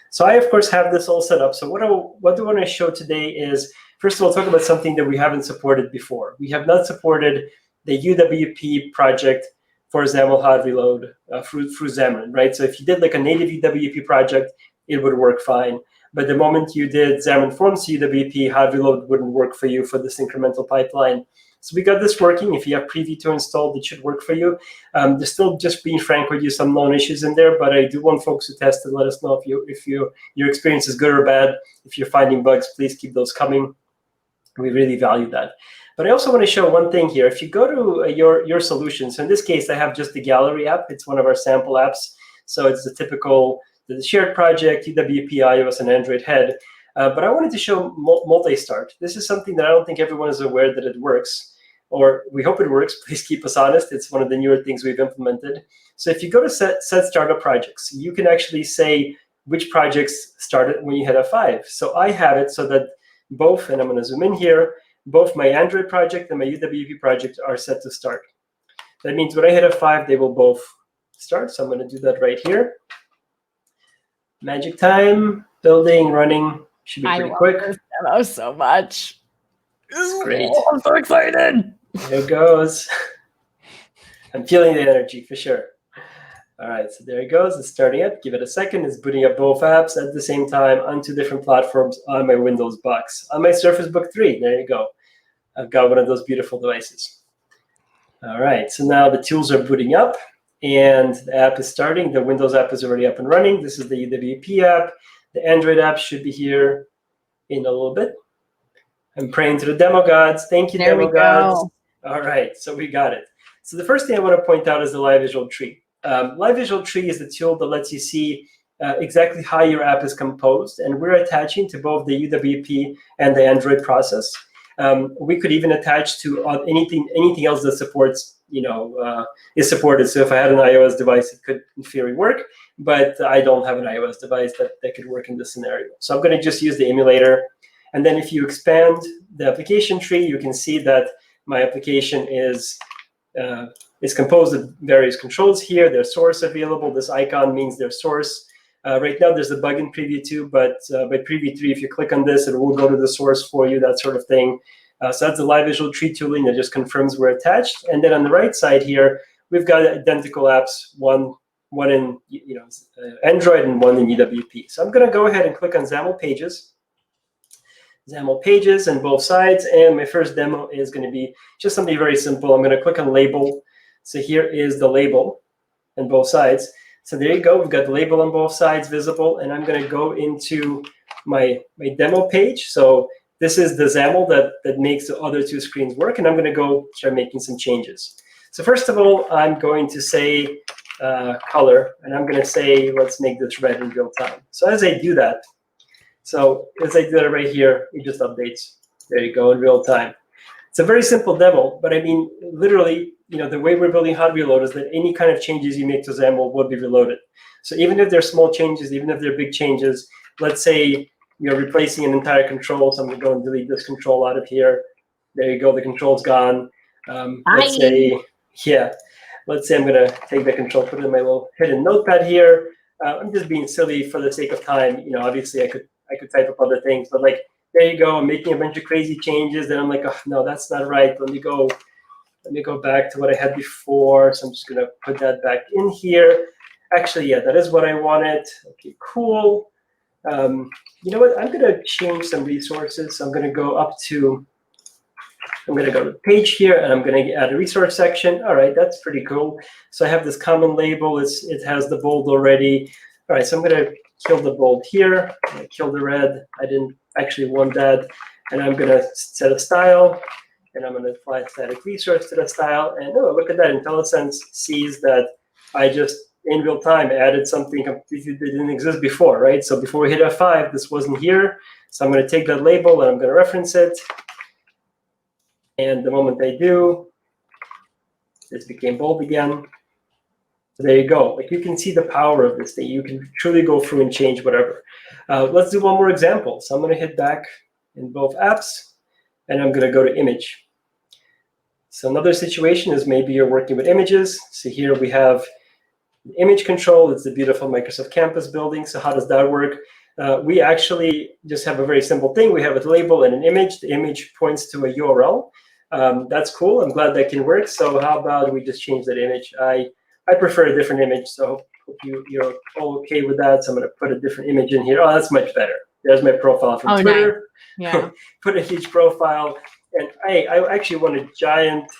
So I, of course, have this all set up. So what I want to show today is, first of all, talk about something that we haven't supported before. We have not supported the UWP project for XAML hard reload through Xamarin, right? So if you did like a native UWP project, it would work fine. But the moment you did Xamarin.Forms UWP, hard reload wouldn't work for you for this incremental pipeline. So we got this working. If you have Preview 2 installed, it should work for you. There's still, just being frank with you, some known issues in there, but I do want folks to test and let us know if your experience is good or bad. If you're finding bugs, please keep those coming. We really value that. But I also want to show one thing here. If you go to your solution, so in this case, I have just the Gallery app. It's one of our sample apps. So it's the typical the shared project, UWP, iOS, and Android head. But I wanted to show multi-start. This is something that I don't think everyone is aware that it works, or we hope it works. Please keep us honest. It's one of the newer things we've implemented. So if you go to set startup projects, you can actually say which projects started when you hit F5. So I have it so that both, and I'm going to zoom in here, both my Android project and my UWP project are set to start. That means when I hit F5, they will both start. So I'm going to do that right here. Magic time, building, running, Should be pretty quick. This demo so much. It's great. Oh, I'm so excited. There it goes. I'm feeling the energy for sure. All right, so there it goes. It's starting up. Give it a second. It's booting up both apps at the same time on 2 different platforms on my Windows box. On my Surface Book 3, there you go. I've got one of those beautiful devices. All right, so now the tools are booting up and the app is starting. The Windows app is already up and running. This is the UWP app. The Android app should be here in a little bit. I'm praying to the demo gods. Thank you, demo gods. All right, so we got it. So the first thing I want to point out is the Live Visual Tree. Live Visual Tree is the tool that lets you see exactly how your app is composed, and we're attaching to both the UWP and the Android process. We could even attach to anything else that supports, is supported. So if I had an iOS device, it could in theory work, but I don't have an iOS device that could work in this scenario. So I'm going to just use the emulator. And then if you expand the application tree, you can see that my application is composed of various controls here. There's source available. This icon means there's source. Right now, there's a bug in Preview 2, but by Preview 3, if you click on this, it will go to the source for you, that sort of thing. So that's the Live Visual Tree tooling that just confirms we're attached. And then on the right side here, we've got identical apps, one in Android and one in UWP. So I'm going to go ahead and click on XAML Pages. XAML Pages on both sides, and my first demo is going to be just something very simple. I'm going to click on Label. So here is the label on both sides. So there you go. We've got the label on both sides visible, and I'm going to go into my demo page. So this is the XAML that makes the other 2 screens work, and I'm going to go start making some changes. So first of all, I'm going to say color, and I'm going to say, let's make this red in real time. So as I do that, right here, it just updates. There you go, in real time. It's a very simple demo, but I mean, literally, the way we're building hot reload is that any kind of changes you make to XAML will be reloaded. So even if they're small changes, even if they're big changes, let's say you're replacing an entire control, so I'm going to go and delete this control out of here. There you go, the control's gone. Let's say I'm going to take the control, put it in my little hidden notepad here. I'm just being silly for the sake of time. Obviously I could type up other things, but like, there you go, I'm making a bunch of crazy changes. Then I'm like, oh, no, that's not right. Let me go back to what I had before. So I'm just going to put that back in here. Actually, yeah, that is what I wanted. Okay, cool. You know what? I'm going to change some resources. So I'm going to go to the page here, and I'm going to add a resource section. All right, that's pretty cool. So I have this common label. It has the bold already. All right, so I'm going to kill the bold here. I'm going to kill the red. I didn't actually want that. And I'm going to set a style, and I'm going to apply a static resource to the style. And oh, look at that. IntelliSense sees that I just, in real time, added something completely that didn't exist before, right? So before we hit F5, this wasn't here. So I'm going to take that label, and I'm going to reference it. And the moment I do, this became bold again. So there you go. Like, you can see the power of this thing. You can truly go through and change whatever. Let's do one more example. So I'm going to hit back in both apps, and I'm going to go to image. So another situation is maybe you're working with images. So here we have the image control. It's the beautiful Microsoft Campus building. So how does that work? We actually just have a very simple thing. We have a label and an image. The image points to a URL. That's cool. I'm glad that can work. So how about we just change that image? I prefer a different image, so hope you're all okay with that. So I'm going to put a different image in here. Oh, that's much better. There's my profile from Twitter. Nice. Yeah. Put a huge profile, and I actually want a giant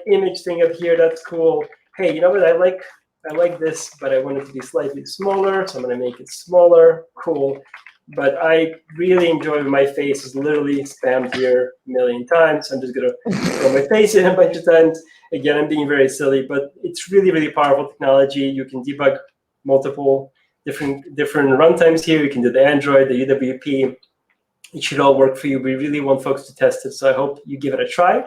image thing up here. That's cool. Hey, you know what? I like this, but I want it to be slightly smaller, so I'm going to make it smaller. Cool. But I really enjoy when my face is literally spammed here a million times. I'm just going to throw my face in a bunch of times. Again, I'm being very silly, but it's really, really powerful technology. You can debug multiple different runtimes here. You can do the Android, the UWP. It should all work for you. We really want folks to test it, so I hope you give it a try.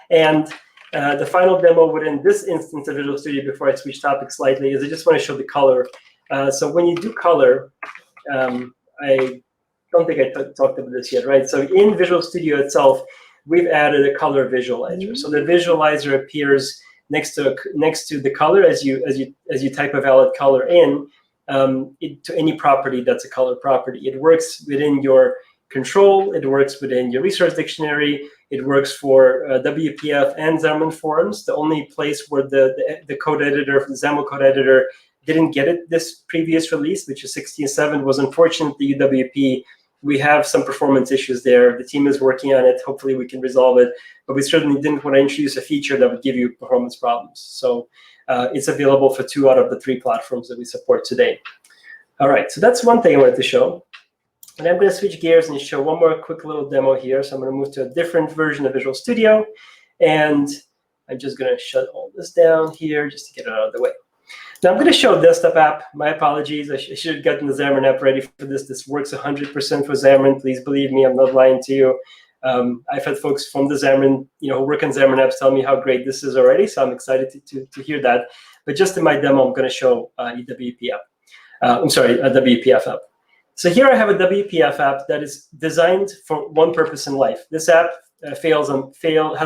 And the final demo within this instance of Visual Studio, before I switch topics slightly, is I just want to show the color. So when you do color, I don't think I talked about this yet, right? So in Visual Studio itself, we've added a color visualizer. So the visualizer appears next to the color as you type a valid color in, to any property that's a color property. It works within your control. It works within your resource dictionary. It works for WPF and Xamarin.Forms. The only place where the code editor, the XAML code editor, didn't get it this previous release, which is 16.7, was unfortunately UWP. We have some performance issues there. The team is working on it. Hopefully we can resolve it. But we certainly didn't want to introduce a feature that would give you performance problems. So it's available for 2 out of the 3 platforms that we support today. All right, so that's one thing I wanted to show. And I'm going to switch gears and show one more quick little demo here. So I'm going to move to a different version of Visual Studio. And I'm just going to shut all this down here just to get it out of the way. Now I'm going to show a desktop app. My apologies. I should have gotten the Xamarin app ready for this. This works 100% for Xamarin. Please believe me. I'm not lying to you. I've had folks from the Xamarin, who work on Xamarin apps tell me how great this is already. So I'm excited to hear that. But just in my demo, I'm going to show a WPF app. So here I have a WPF app that is designed for one purpose in life. This app has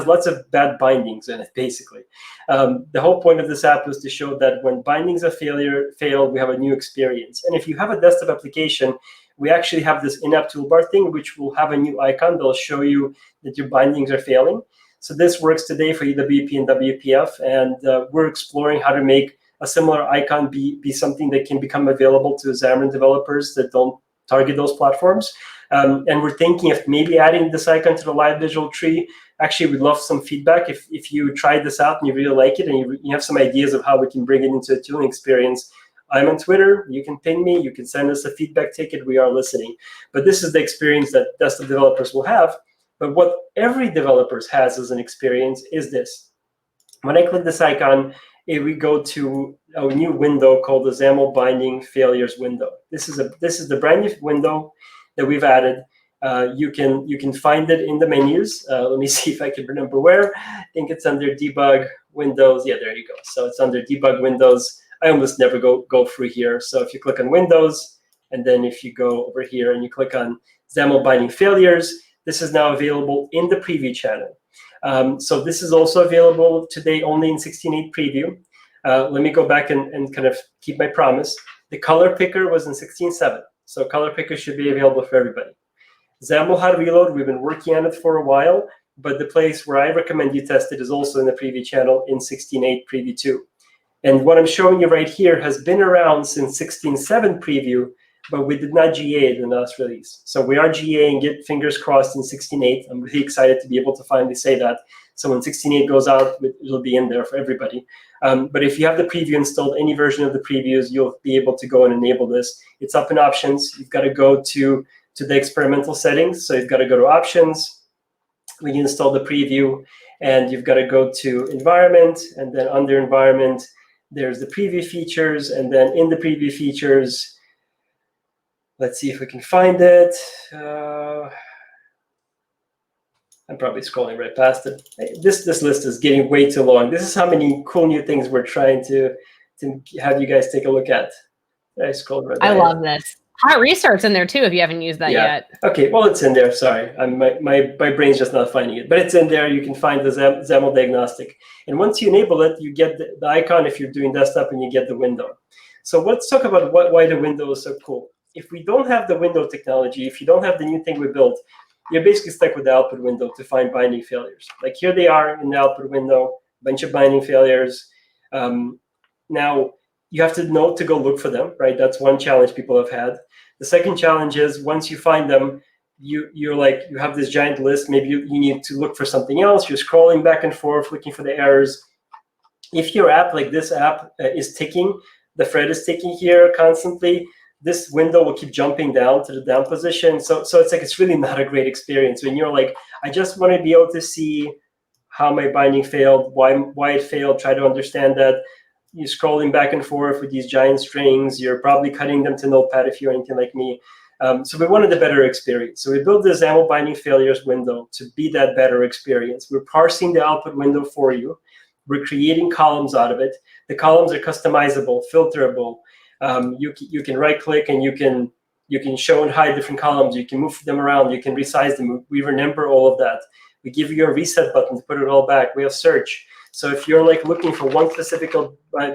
lots of bad bindings in it, basically. The whole point of this app was to show that when bindings of fail, we have a new experience. And if you have a desktop application, we actually have this in-app toolbar thing, which will have a new icon that will show you that your bindings are failing. So this works today for UWP and WPF, and we're exploring how to make a similar icon be something that can become available to Xamarin developers that don't target those platforms. And we're thinking of maybe adding this icon to the live visual tree. Actually, we'd love some feedback if you tried this out and you really like it and you have some ideas of how we can bring it into a tooling experience. I'm on Twitter. You can ping me. You can send us a feedback ticket. We are listening. But this is the experience that desktop developers will have. But what every developer has as an experience is this. When I click this icon, we go to a new window called the XAML binding failures window. This is the brand new window that we've added. You can find it in the menus. Let me see if I can remember where. I think it's under debug windows. Yeah, there you go. So it's under debug windows. I almost never go through here. So if you click on Windows, and then if you go over here and you click on XAML binding failures, this is now available in the preview channel. So this is also available today only in 16.8 preview. Let me go back and kind of keep my promise. The color picker was in 16.7. So color picker should be available for everybody. XAML Hot Reload, we've been working on it for a while, but the place where I recommend you test it is also in the preview channel in 16.8 preview 2. And what I'm showing you right here has been around since 16.7 preview, but we did not GA it in the last release. So we are GAing it, fingers crossed, in 16.8. I'm really excited to be able to finally say that. So when 16.8 goes out, it'll be in there for everybody. But if you have the preview installed, any version of the previews, you'll be able to go and enable this. It's up in options. You've got to go to the experimental settings. So you've got to go to options when you install the preview, and you've got to go to environment, and then under environment, there's the preview features, and then in the preview features, let's see if we can find it. I'm probably scrolling right past it. This list is getting way too long. This is how many cool new things we're trying to have you guys take a look at. I scrolled right by I love this. Hot Research in there too, if you haven't used that yet. Okay, well, it's in there. Sorry, my brain's just not finding it. But it's in there. You can find the XAML diagnostic. And once you enable it, you get the icon if you're doing desktop, and you get the window. So let's talk about why the window is so cool. If we don't have the window technology, if you don't have the new thing we built, you're basically stuck with the output window to find binding failures. Like here they are in the output window, a bunch of binding failures. Now, you have to know to go look for them, right? That's one challenge people have had. The second challenge is once you find them, you have this giant list. Maybe you need to look for something else. You're scrolling back and forth, looking for the errors. If your app, like this app, is ticking, the thread is ticking here constantly, this window will keep jumping down to the down position. So it's really not a great experience when you're like, I just want to be able to see how my binding failed, why it failed, try to understand that. You're scrolling back and forth with these giant strings. You're probably cutting them to Notepad if you're anything like me. So we wanted a better experience. So we built the XAML binding failures window to be that better experience. We're parsing the output window for you. We're creating columns out of it. The columns are customizable, filterable. You can right-click and you can show and hide different columns. You can move them around. You can resize them. We remember all of that. We give you a reset button to put it all back. We have search. So if you're like looking for one specific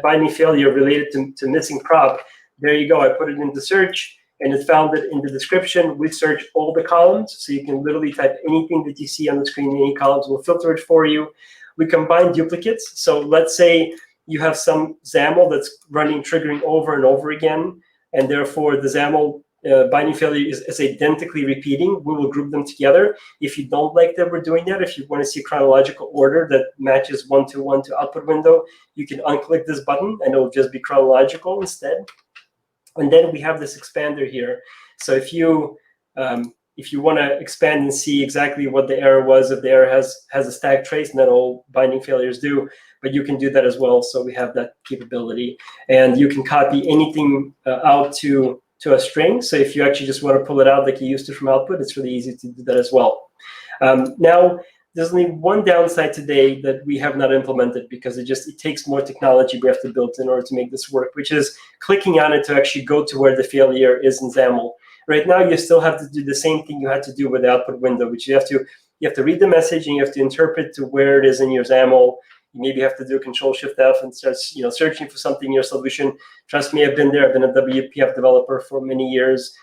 binding failure related to missing prop, there you go. I put it into search, and it found it in the description. We search all the columns, so you can literally type anything that you see on the screen in any columns. We'll filter it for you. We combine duplicates. So let's say you have some XAML that's running, triggering over and over again, and therefore the XAML binding failure is identically repeating. We will group them together. If you don't like that we're doing that, if you want to see chronological order that matches one-to-one to output window, you can unclick this button and it'll just be chronological instead. And then we have this expander here. So if you want to expand and see exactly what the error was, if the error has a stack trace, and then all binding failures do, but you can do that as well. So we have that capability. And you can copy anything out to a string. So if you actually just want to pull it out like you used to from output, it's really easy to do that as well. Now, there's only one downside today that we have not implemented because it takes more technology we have to build in order to make this work, which is clicking on it to actually go to where the failure is in XAML. Right now, you still have to do the same thing you had to do with the output window, which you have to read the message and you have to interpret to where it is in your XAML. You maybe have to do Control-Shift-F and start searching for something in your solution. Trust me, I've been there. I've been a WPF developer for many years.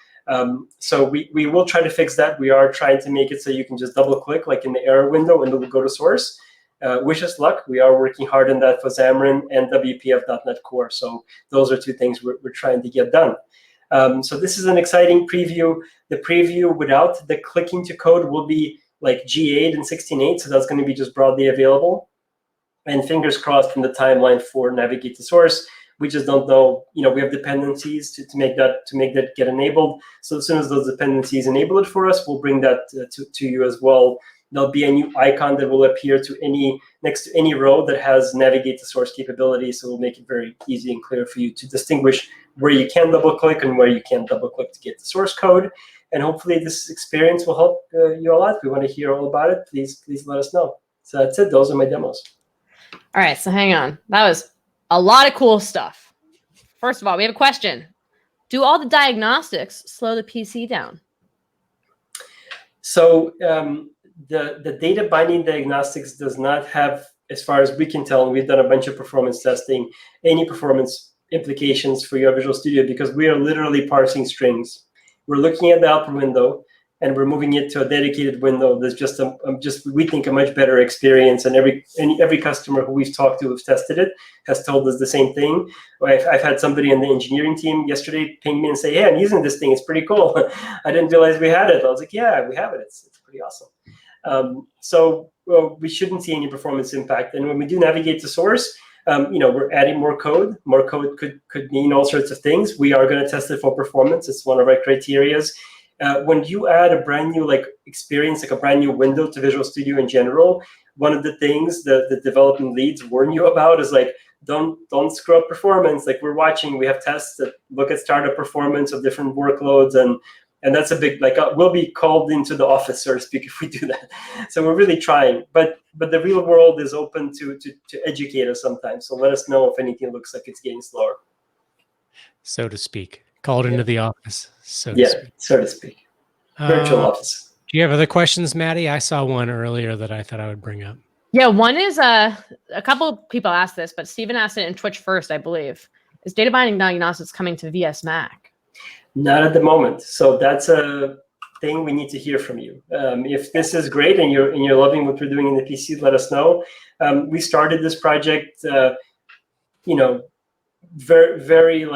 So we will try to fix that. We are trying to make it so you can just double-click like in the error window and it will go to source. Wish us luck. We are working hard on that for Xamarin and WPF.NET Core. So those are two things we're trying to get done. So this is an exciting preview. The preview without the clicking to code will be like G8 and 16.8. So that's going to be just broadly available. And fingers crossed from the timeline for navigate to source. We just don't know. We have dependencies to make that get enabled. So as soon as those dependencies enable it for us, we'll bring that to you as well. There'll be a new icon that will appear next to any row that has navigate to source capability. So we'll make it very easy and clear for you to distinguish where you can double click and where you can't double click to get the source code. And hopefully this experience will help you a lot. If we want to hear all about it, please let us know. So that's it. Those are my demos. All right. So hang on. That was a lot of cool stuff. First of all, we have a question. Do all the diagnostics slow the PC down? So the data binding diagnostics does not have, as far as we can tell, and we've done a bunch of performance testing, any performance implications for your Visual Studio because we are literally parsing strings. We're looking at the output window and we're moving it to a dedicated window. There's just we think a much better experience, and every customer who we've talked to who's tested it has told us the same thing. I've had somebody in the engineering team yesterday ping me and say, "Hey, I'm using this thing. It's pretty cool. I didn't realize we had it." I was like, "Yeah, we have it. It's pretty awesome." So we shouldn't see any performance impact. And when we do navigate to source, we're adding more code. More code could mean all sorts of things. We are going to test it for performance. It's one of our criterias. When you add a brand new experience, like a brand new window to Visual Studio in general, one of the things that the development leads warn you about is don't screw up performance. Like we're watching, we have tests that look at startup performance of different workloads, and that's a big we'll be called into the office, so to speak, if we do that. So we're really trying, but the real world is open to educate us sometimes. So let us know if anything looks like it's getting slower, so to speak. Called into the office, so to speak. Virtual office. Do you have other questions, Maddie? I saw one earlier that I thought I would bring up. Yeah, one is a couple people asked this, but Steven asked it in Twitch first, I believe. Is data binding diagnostics coming to VS Mac? Not at the moment. So that's a thing we need to hear from you. If this is great and you're loving what we're doing in the PC, let us know. We started this project, very, very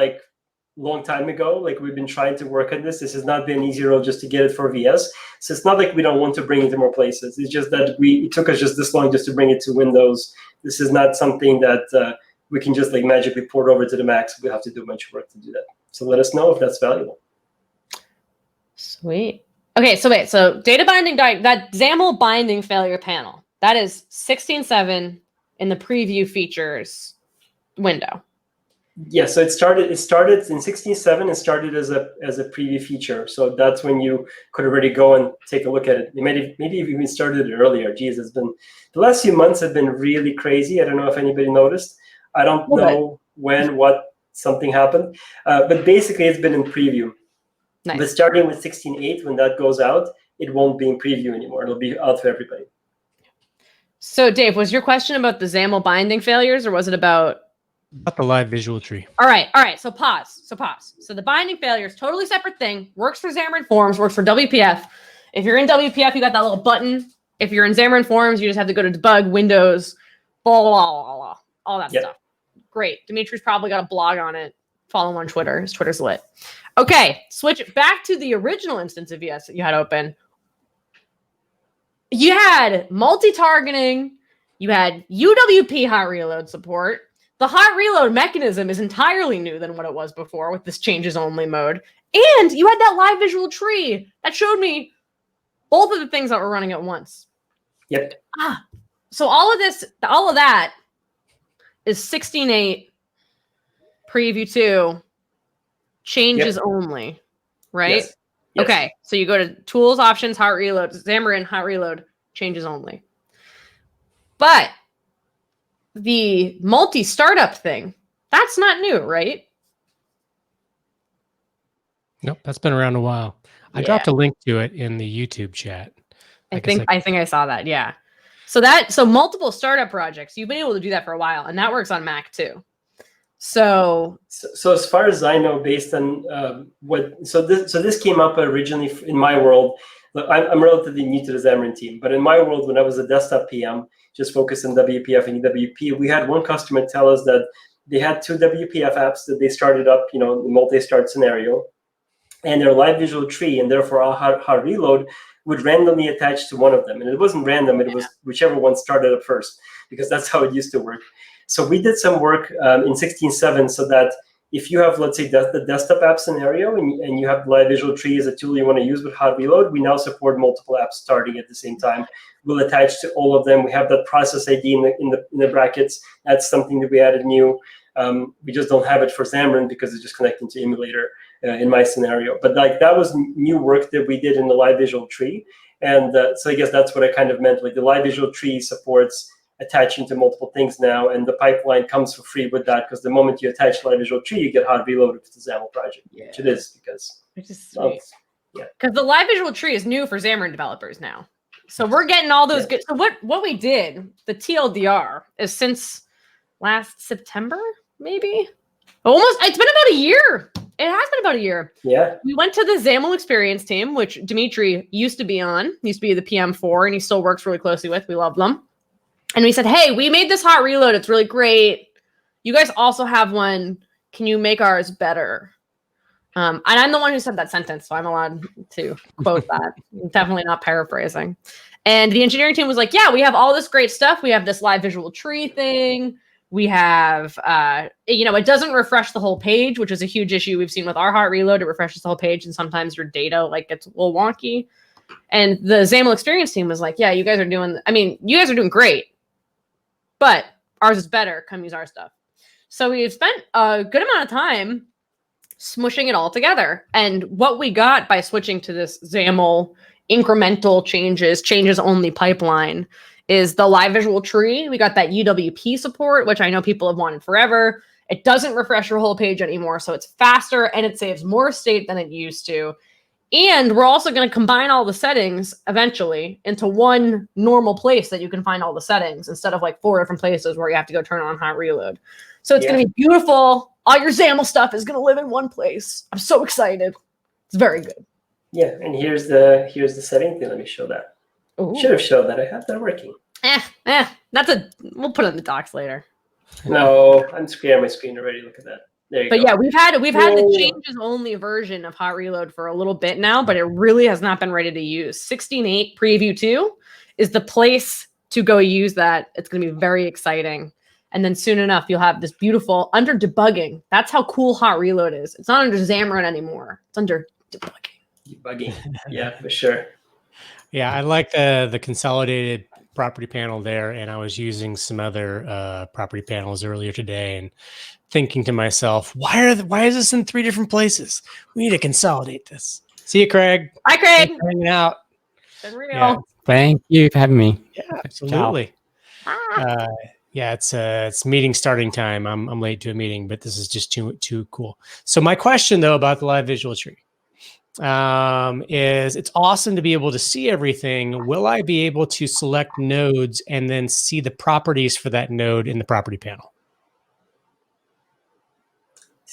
long time ago. We've been trying to work on this. This has not been an easy road just to get it for VS. So it's not like we don't want to bring it to more places. It's just that it took us just this long just to bring it to Windows. This is not something that we can just magically port over to the Mac. So we have to do a bunch of work to do that. So let us know if that's valuable. Sweet. Okay, so wait. So data binding, that XAML binding failure panel, that is 16.7 in the preview features window. Yeah, so it started in 16.7 and started as a preview feature. So that's when you could already go and take a look at it. Maybe even started it earlier. Geez, the last few months have been really crazy. I don't know if anybody noticed. I don't know what something happened, but basically it's been in preview. Nice. But starting with 16.8, when that goes out, it won't be in preview anymore. It'll be out for everybody. So Dave, was your question about the XAML binding failures, or was it about About the live visual tree. All right. So pause. So the binding failure is totally separate thing. Works for Xamarin.Forms, works for WPF. If you're in WPF, you got that little button. If you're in Xamarin.Forms, you just have to go to debug, Windows, blah, blah, blah, blah, all that stuff. Great. Dimitri's probably got a blog on it. Follow him on Twitter. His Twitter's lit. Okay, switch it back to the original instance of ES that you had open. You had multi-targeting. You had UWP hot reload support. The hot reload mechanism is entirely new than what it was before with this changes only mode. And you had that live visual tree that showed me both of the things that were running at once. Yep. So all of that is 16.8 preview 2 changes only, right? Yes. Okay. So you go to tools, options, hot reload, Xamarin, hot reload, changes only. But the multi-startup thing, that's not new, right? Nope, that's been around a while. I dropped a link to it in the YouTube chat. I think I saw that. Yeah. So multiple startup projects, you've been able to do that for a while, and that works on Mac too. So as far as I know, based on this came up originally in my world. Look, I'm relatively new to the Xamarin team, but in my world, when I was a desktop PM, just focused on WPF and EWP, we had one customer tell us that they had 2 WPF apps that they started up, the multi-start scenario, and their live visual tree, and therefore our hard reload would randomly attach to one of them. And it wasn't random, it was whichever one started up first, because that's how it used to work. So we did some work in 16.7 so that if you have, let's say, the desktop app scenario and you have live visual tree as a tool you want to use with hot reload, we now support multiple apps starting at the same time. We'll attach to all of them. We have that process ID in the brackets. That's something that we added new. We just don't have it for Xamarin because it's just connecting to emulator in my scenario. But that was new work that we did in the live visual tree. And so I guess that's what I kind of meant. Like the live visual tree supports attaching to multiple things now, and the pipeline comes for free with that, because the moment you attach live visual tree, you get hot reloaded to the XAML project, which it is, which is sweet. Because the live visual tree is new for Xamarin developers now. So we're getting all those good. So what we did, the TLDR, is since last September, maybe? It's been about a year. It has been about a year. Yeah. We went to the XAML experience team, which Dmitry used to be the PM for, and he still works really closely with. We love them. And we said, hey, we made this hot reload. It's really great. You guys also have one. Can you make ours better? And I'm the one who said that sentence, so I'm allowed to quote that. I'm definitely not paraphrasing. And the engineering team was like, yeah, we have all this great stuff. We have this live visual tree thing. We have, it doesn't refresh the whole page, which is a huge issue we've seen with our hot reload. It refreshes the whole page, and sometimes your data gets a little wonky. And the XAML experience team was like, yeah, you guys are doing great. But ours is better. Come use our stuff. So we've spent a good amount of time smushing it all together. And what we got by switching to this XAML incremental changes only pipeline is the live visual tree. We got that UWP support, which I know people have wanted forever. It doesn't refresh your whole page anymore. So it's faster and it saves more state than it used to. And we're also going to combine all the settings eventually into one normal place that you can find all the settings instead of 4 different places where you have to go turn on hot reload. So it's going to be beautiful. All your XAML stuff is going to live in one place. I'm so excited. It's very good. Yeah, and here's the setting thing. Let me show that. Ooh. Should have showed that. I have that working. We'll put it in the docs later. No, I'm sharing my screen already. Look at that. There you go. Yeah, we've had the changes only version of hot reload for a little bit now, but it really has not been ready to use. 16.8 preview 2 is the place to go use that. It's going to be very exciting. And then soon enough, you'll have this beautiful under debugging. That's how cool hot reload is. It's not under Xamarin anymore. It's under debugging. Yeah, for sure. Yeah, I like the consolidated property panel there, and I was using some other property panels earlier today and thinking to myself, why is this in 3 different places? We need to consolidate this. See you, Craig. Hi, Craig. Thanks for hanging out. Been real. Yeah. Thank you for having me. Yeah, absolutely. It's meeting starting time. I'm late to a meeting, but this is just too cool. So my question though about the live visual tree is it's awesome to be able to see everything. Will I be able to select nodes and then see the properties for that node in the property panel?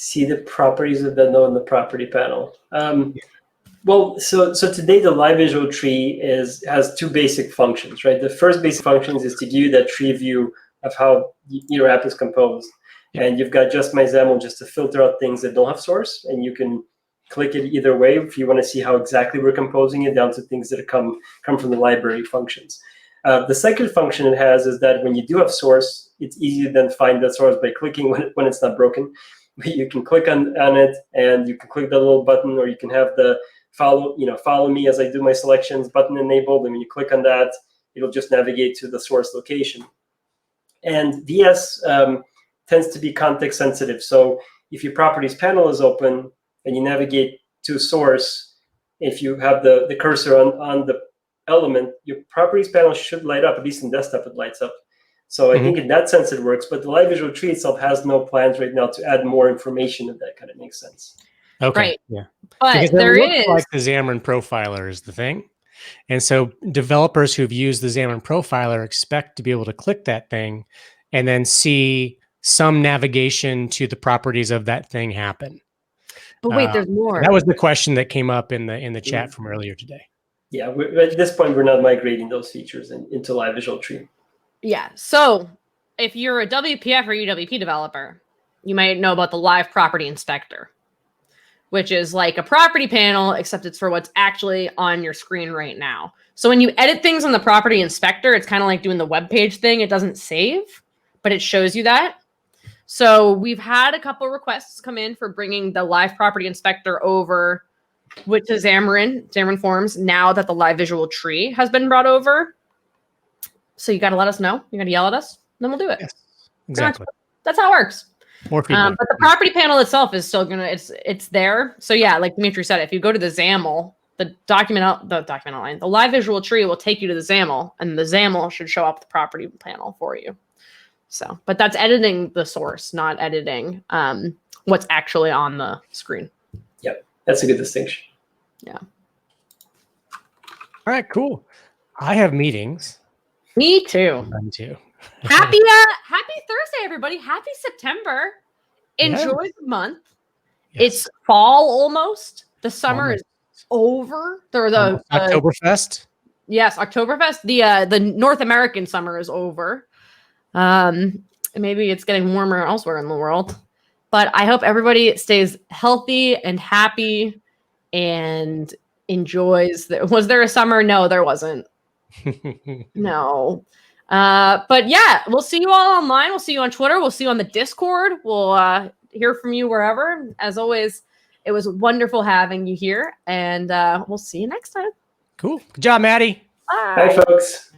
see the properties of the node in the property panel. Well, so today the live visual tree has two basic functions, right? The first basic function is to give you that tree view of how your app is composed. Yeah. And you've got just my XAML just to filter out things that don't have source, and you can click it either way if you want to see how exactly we're composing it, down to things that come from the library functions. The second function it has is that when you do have source, it's easy to then find that source by clicking when it's not broken. You can click on it, and you can click the little button, or you can have the follow me as I do my selections button enabled, and when you click on that, it'll just navigate to the source location. And VS tends to be context sensitive. So if your properties panel is open and you navigate to source, if you have the cursor on the element, your properties panel should light up. At least in desktop, it lights up. So I think in that sense it works. But the live visual tree itself has no plans right now to add more information, if that kind of makes sense. Okay. Right. Yeah. But because there is like the Xamarin Profiler is the thing. And so developers who've used the Xamarin Profiler expect to be able to click that thing and then see some navigation to the properties of that thing happen. But wait, there's more. That was the question that came up in the chat from earlier today. Yeah, at this point, we're not migrating those features into live visual tree. Yeah. So if you're a WPF or UWP developer, you might know about the live property inspector, which is like a property panel, except it's for what's actually on your screen right now. So when you edit things on the property inspector, it's kind of like doing the web page thing. It doesn't save, but it shows you that. So we've had a couple requests come in for bringing the live property inspector over with the Xamarin.Forms now that the live visual tree has been brought over. So you got to let us know. You're going to yell at us, then we'll do it. Yes, exactly. That's how it works. More feedback. But the property panel itself is still it's there. So yeah, like Dmitry said, if you go to the XAML, the live visual tree will take you to the XAML, and the XAML should show up the property panel for you. So, but that's editing the source, not editing what's actually on the screen. Yep, that's a good distinction. Yeah. All right, cool. I have meetings. Me too. Mine too. Happy Thursday, everybody. Happy September. Enjoy the month. Yes. It's fall almost. The summer is over. The Oktoberfest. Yes, Oktoberfest. The North American summer is over. Maybe it's getting warmer elsewhere in the world. But I hope everybody stays healthy and happy and enjoys. Was there a summer? No, there wasn't. No. But yeah, we'll see you all online. We'll see you on Twitter. We'll see you on the Discord. We'll hear from you wherever. As always, it was wonderful having you here, and we'll see you next time. Cool. Good job, Maddie. Bye. Bye, folks.